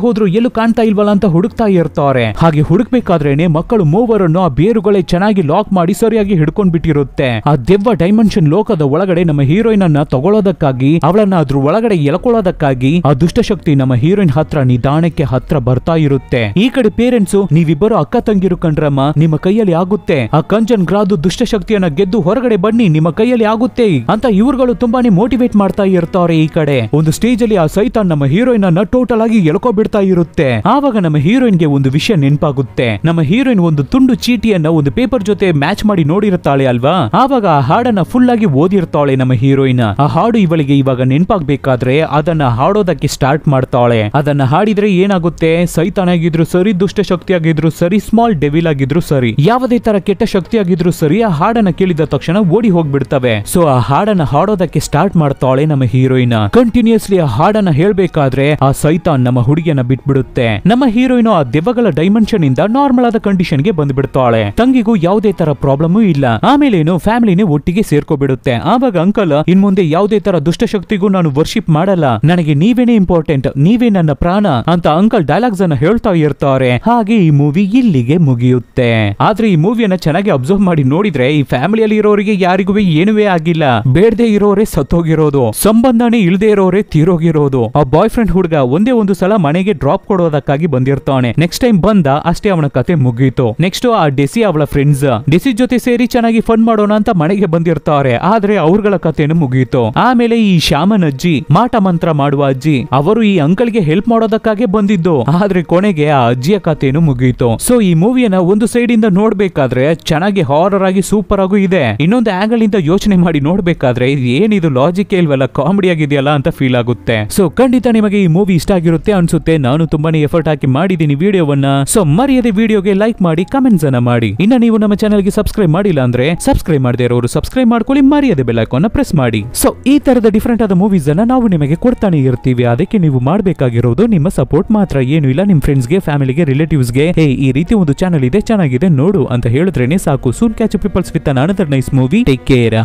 ಹೋದ್ರು ಎಲ್ಲೂ ಕಾಣ್ತಾ ಇಲ್ವಲ್ಲ ಅಂತ ಹುಡುಕ್ತಾ ಇರ್ತಾರೆ. ಹಾಗೆ ಹುಡುಕ್ಬೇಕಾದ್ರೇನೆ ಮಕ್ಕಳು ಮೂವರನ್ನು ಆ ಬೇರುಗಳೇ ಚೆನ್ನಾಗಿ ಲಾಕ್ ಮಾಡಿ ಸರಿಯಾಗಿ ಹಿಡ್ಕೊಂಡ್ ಬಿಟ್ಟಿರುತ್ತೆ. ಆ ದೆವ್ವ ಡೈಮೆನ್ಷನ್ ಲೋಕದ ಒಳಗಡೆ ನಮ್ಮ ಹೀರೋಯಿನ್ ಅನ್ನ ತಗೊಳ್ಳೋದಕ್ಕಾಗಿ, ಅವಳನ್ನ ಅದ್ರ ಒಳಗಡೆ ಎಳ್ಕೊಳ್ಳೋದಕ್ಕಾಗಿ ಆ ದುಷ್ಟಶಕ್ತಿ ನಮ್ಮ ಹೀರೋಯಿನ್ ಹತ್ರ ನಿಧಾನಕ್ಕೆ ಹತ್ರ ಬರ್ತಾ ಇರುತ್ತೆ. ಈ ಕಡೆ ಪೇರೆಂಟ್ಸು, ನೀವಿಬ್ಬರು ಅಕ್ಕ ತಂಗಿರು ಕಣ್ರಮ್ಮ, ನಿಮ್ಮ ಕೈಯಲ್ಲಿ ಆಗುತ್ತೆ, ಆ ಕಂಜನ್ ಗ್ರಾದು ದುಷ್ಟಶಕ್ತಿಯನ್ನ ಗೆದ್ದು ಹೊರಗಡೆ ಬನ್ನಿ, ನಿಮ್ಮ ಕೈಯಲ್ಲಿ ಆಗುತ್ತೆ ಅಂತ ಇವ್ರುಗಳು ತುಂಬಾನೇ ಮೋಟಿವೇಟ್ ಮಾಡ್ತಾ ಇರ್ತಾರೆ. ಈ ಕಡೆ ಒಂದು ಸ್ಟೇಜ್ ಅಲ್ಲಿ ಆ ಸೈತಾನ್ ನಮ್ಮ ಹೀರೋಯಿನ್ ಅನ್ನ ಟೋಟಲ್ ಆಗಿ ಎಳ್ಕೊಬಿಡ್ತಾ ಇರುತ್ತೆ. ಆವಾಗ ನಮ್ಮ ಹೀರೋಯಿನ್ ಗೆ ಒಂದು ವಿಷಯ ನೆನಪಾಗುತ್ತೆ. ನಮ್ಮ ಹೀರೋಯಿನ್ ಒಂದು ತುಂಡು ಚೀಟಿಯನ್ನ ಒಂದು ಪೇಪರ್ ಜೊತೆ ಮ್ಯಾಚ್ ಮಾಡಿ ನೋಡಿರುತ್ತಾಳೆ ಅಲ್ವಾ. ಆವಾಗ ಆ ಹಾಡನ್ನ ಫುಲ್ ಆಗಿ ಓದಿರ್ತಾಳೆ ನಮ್ಮ ಹೀರೋಯಿನ್. ಆ ಹಾಡು ಇವಳಿಗೆ ಇವಾಗ ನೆನಪಾಗ್ಬೇಕಾದ್ರೆ ಅದನ್ನ ಹಾಡೋದಕ್ಕೆ ಸ್ಟಾರ್ಟ್ ಮಾಡ್ತಾಳೆ. ಅದನ್ನ ಹಾಡಿದ್ರೆ ಏನಾಗುತ್ತೆ, ಸೈತಾನ್ ಆಗಿದ್ರು ಸರಿ, ದುಷ್ಟಶಕ್ತಿ ಆಗಿದ್ರು ಸರಿ, ಸ್ಮಾಲ್ ಡೆವಿಲ್ ಆಗಿದ್ರು ಸರಿ, ಯಾವುದೇ ತರ ಕೆಟ್ಟ ಶಕ್ತಿ ಆಗಿದ್ರು ಸರಿ, ಸರಿ ಆ ಹಾಡನ್ನ ಕೇಳಿದ ತಕ್ಷಣ ಓಡಿ ಹೋಗ್ಬಿಡ್ತವೆ. ಸೊ ಆ ಹಾಡನ್ನ ಹಾಡೋದಕ್ಕೆ ಸ್ಟಾರ್ಟ್ ಮಾಡ್ತಾಳೆ ನಮ್ಮ ಹೀರೋಯಿನ್. ಕಂಟಿನ್ಯೂಸ್ಲಿ ಆ ಹಾಡನ್ನ ಹೇಳ್ಬೇಕಾದ್ರೆ ಆ ಸೈತಾನ್ ನಮ್ಮ ಹುಡುಗಿಯನ್ನ ಬಿಟ್ಬಿಡುತ್ತೆ. ನಮ್ಮ ಹೀರೋಯಿನ್ ಆ ದೆವ್ವಗಳ ಡೈಮೆನ್ಷನ್ ಇಂದ ನಾರ್ಮಲ್ ಆದ ಕಂಡೀಷನ್ ಗೆ ಬಂದ್ಬಿಡ್ತಾಳೆ. ತಂಗಿಗೂ ಯಾವುದೇ ತರ ಪ್ರಾಬ್ಲಮ್ ಇಲ್ಲ. ಆಮೇಲೇನು ಫ್ಯಾಮಿಲಿನೇ ಒಟ್ಟಿಗೆ ಸೇರ್ಕೊಬಿಡುತ್ತೆ. ಆವಾಗ ಅಂಕಲ್ ಇನ್ ಮುಂದೆ ಯಾವುದೇ ತರ ದುಷ್ಟಶಕ್ತಿಗೂ ನಾನು ವರ್ಷಿಪ್ ಮಾಡಲ್ಲ, ನನಗೆ ನೀವೇನೇ ಇಂಪಾರ್ಟೆಂಟ್, ನೀವೇ ನನ್ನ ಪ್ರಾಣ ಅಂತ ಅಂಕಲ್ ಡೈಲಾಗ್ಸ್ ಅನ್ನ ಹೇಳ್ತಾ ಇರ್ತಾರೆ. ಹಾಗೆ ಈ ಮೂವಿ ಇಲ್ಲಿಗೆ ಮುಗಿಯುತ್ತೆ. ಆದ್ರೆ ಈ ಮೂವಿಯನ್ನ ಚೆನ್ನಾಗಿ ಅಬ್ಸರ್ವ್ ಮಾಡಿ ನೋಡಿದ್ರೆ ಈ ಫ್ಯಾಮಿಲಿಯಲ್ಲಿ ಇರೋರಿಗೆ ಯಾರಿಗೂ ಏನುವೇ ಆಗಿಲ್ಲ. ಬೇಡದೆ ಇರೋರೇ ಸತ್ತೋಗಿರೋದು, ಸಂಬಂಧನೇ ಇಲ್ದೇ ಇರೋರೇ ತೀರೋಗಿರೋದು. ಆ ಬಾಯ್ ಫ್ರೆಂಡ್ ಹುಡುಗ ಒಂದೇ ಒಂದು ಸಲ ಮನೆಗೆ ಡ್ರಾಪ್ ಕೊಡೋದಕ್ಕಾಗಿ ಬಂದಿರ್ತಾನೆ. ನೆಕ್ಸ್ಟ್ ಟೈಮ್ ಬಂದ ಅಷ್ಟೇ ಅವನ ಕತೆ ಮುಗೀತು. ನೆಕ್ಸ್ಟ್ ಆ ಡೆಸಿ ಅವಳ ಫ್ರೆಂಡ್ಸ್ ಡೆಸಿ ಜೊತೆ ಸೇರಿ ಚೆನ್ನಾಗಿ ಫನ್ ಮಾಡೋಣ ಅಂತ ಮನೆಗೆ ಬಂದಿರ್ತಾರೆ. ಆದ್ರೆ ಅವ್ರಗಳ ಕಥೆನು ಮುಗೀತು. ಆಮೇಲೆ ಈ ಶಾಮನ್ ಅಜ್ಜಿ, ಮಾಟ ಮಂತ್ರ ಮಾಡುವ ಅಜ್ಜಿ, ಅವರು ಈ ಅಂಕಲ್ಗೆ ಹೆಲ್ಪ್ ಮಾಡೋದಕ್ಕಾಗಿ ಬಂದಿದ್ದು. ಆದ್ರೆ ಕೊನೆಗೆ ಆ ಅಜ್ಜಿಯ ಕಥೆನು ಮುಗೀತು. ಸೊ ಈ ಮೂವಿಯನ್ನ ಒಂದು ಸೈಡ್ ಇಂದ ನೋಡ್ಬೇಕಾದ್ರೆ ಚೆನ್ನಾಗಿ ಹಾರರ್ ಆಗಿ ಸೂಪರ್ ಆಗೂ ಇದೆ. ಇನ್ನೊಂದು ಆಂಗಲ್ ಇಂದ ಯೋಚನೆ ಮಾಡಿ ನೋಡ್ಬೇಕಾದ್ರೆ ಏನಿದು ಲಾಜಿಕ್ ಇಲ್ವಲ್ಲ, ಕಾಮಿಡಿ ಆಗಿದೆಯಲ್ಲ ಅಂತ ಫೀಲ್ ಆಗುತ್ತೆ. ಸೊ ಖಂಡಿತ ನಿಮಗೆ ಈ ಮೂವಿ ಇಷ್ಟ ಆಗಿರುತ್ತೆ ಅನ್ಸುತ್ತೆ. ನಾನು ತುಂಬಾನೇ ಎಫರ್ಟ್ ಹಾಕಿ ಮಾಡಿದೀನಿ ವಿಡಿಯೋವನ್ನ. ಸೊ ಮರೆಯದೆ ವಿಡಿಯೋಗೆ ಲೈಕ್ ಮಾಡಿ, ಕಮೆಂಟ್ಸ್ ಅನ್ನ ಮಾಡಿ. ಇನ್ನ ನೀವು ನಮ್ಮ ಚಾನಲ್ಗೆ ಸಬ್ಸ್ಕ್ರೈಬ್ ಮಾಡಿಲ್ಲ ಅಂದ್ರೆ ಸಬ್ಸ್ಕ್ರೈಬ್ ಮಾಡದೇ ಇರೋರು ಸಬ್ಸ್ಕ್ರೈಬ್ ಮಾಡ್ಕೊಳ್ಳಿ, ಮರೆಯದೆ ಬೆಲ್ ಐಕಾನ್ ಪ್ರೆಸ್ ಮಾಡಿ. ಸೊ ಈ ತರದ ಡಿಫರೆಂಟ್ ಆದ ಮೂವೀಸ್ ಅನ್ನ ನಾವು ನಿಮಗೆ ಕೊಡ್ತಾನೆ ಇರ್ತೀವಿ. ಅದಕ್ಕೆ ನೀವು ಮಾಡಬೇಕಾಗಿರೋದು ನಿಮ್ಮ ಸಪೋರ್ಟ್ ಮಾತ್ರ, ಏನು ಇಲ್ಲ. ನಿಮ್ ಫ್ರೆಂಡ್ಸ್ಗೆ, ಫ್ಯಾಮಿಲಿಗೆ, ರಿಲೇಟಿವ್ಸ್ಗೆ ಈ ರೀತಿ ಒಂದು ಚಾನಲ್ ಇದೆ, ಚೆನ್ನಾಗಿದೆ ನೋಡು ಅಂತ ಹೇಳಿದ್ರೇನೆ ಸಾಕು. Soon catch people's with another nice movie. Take care.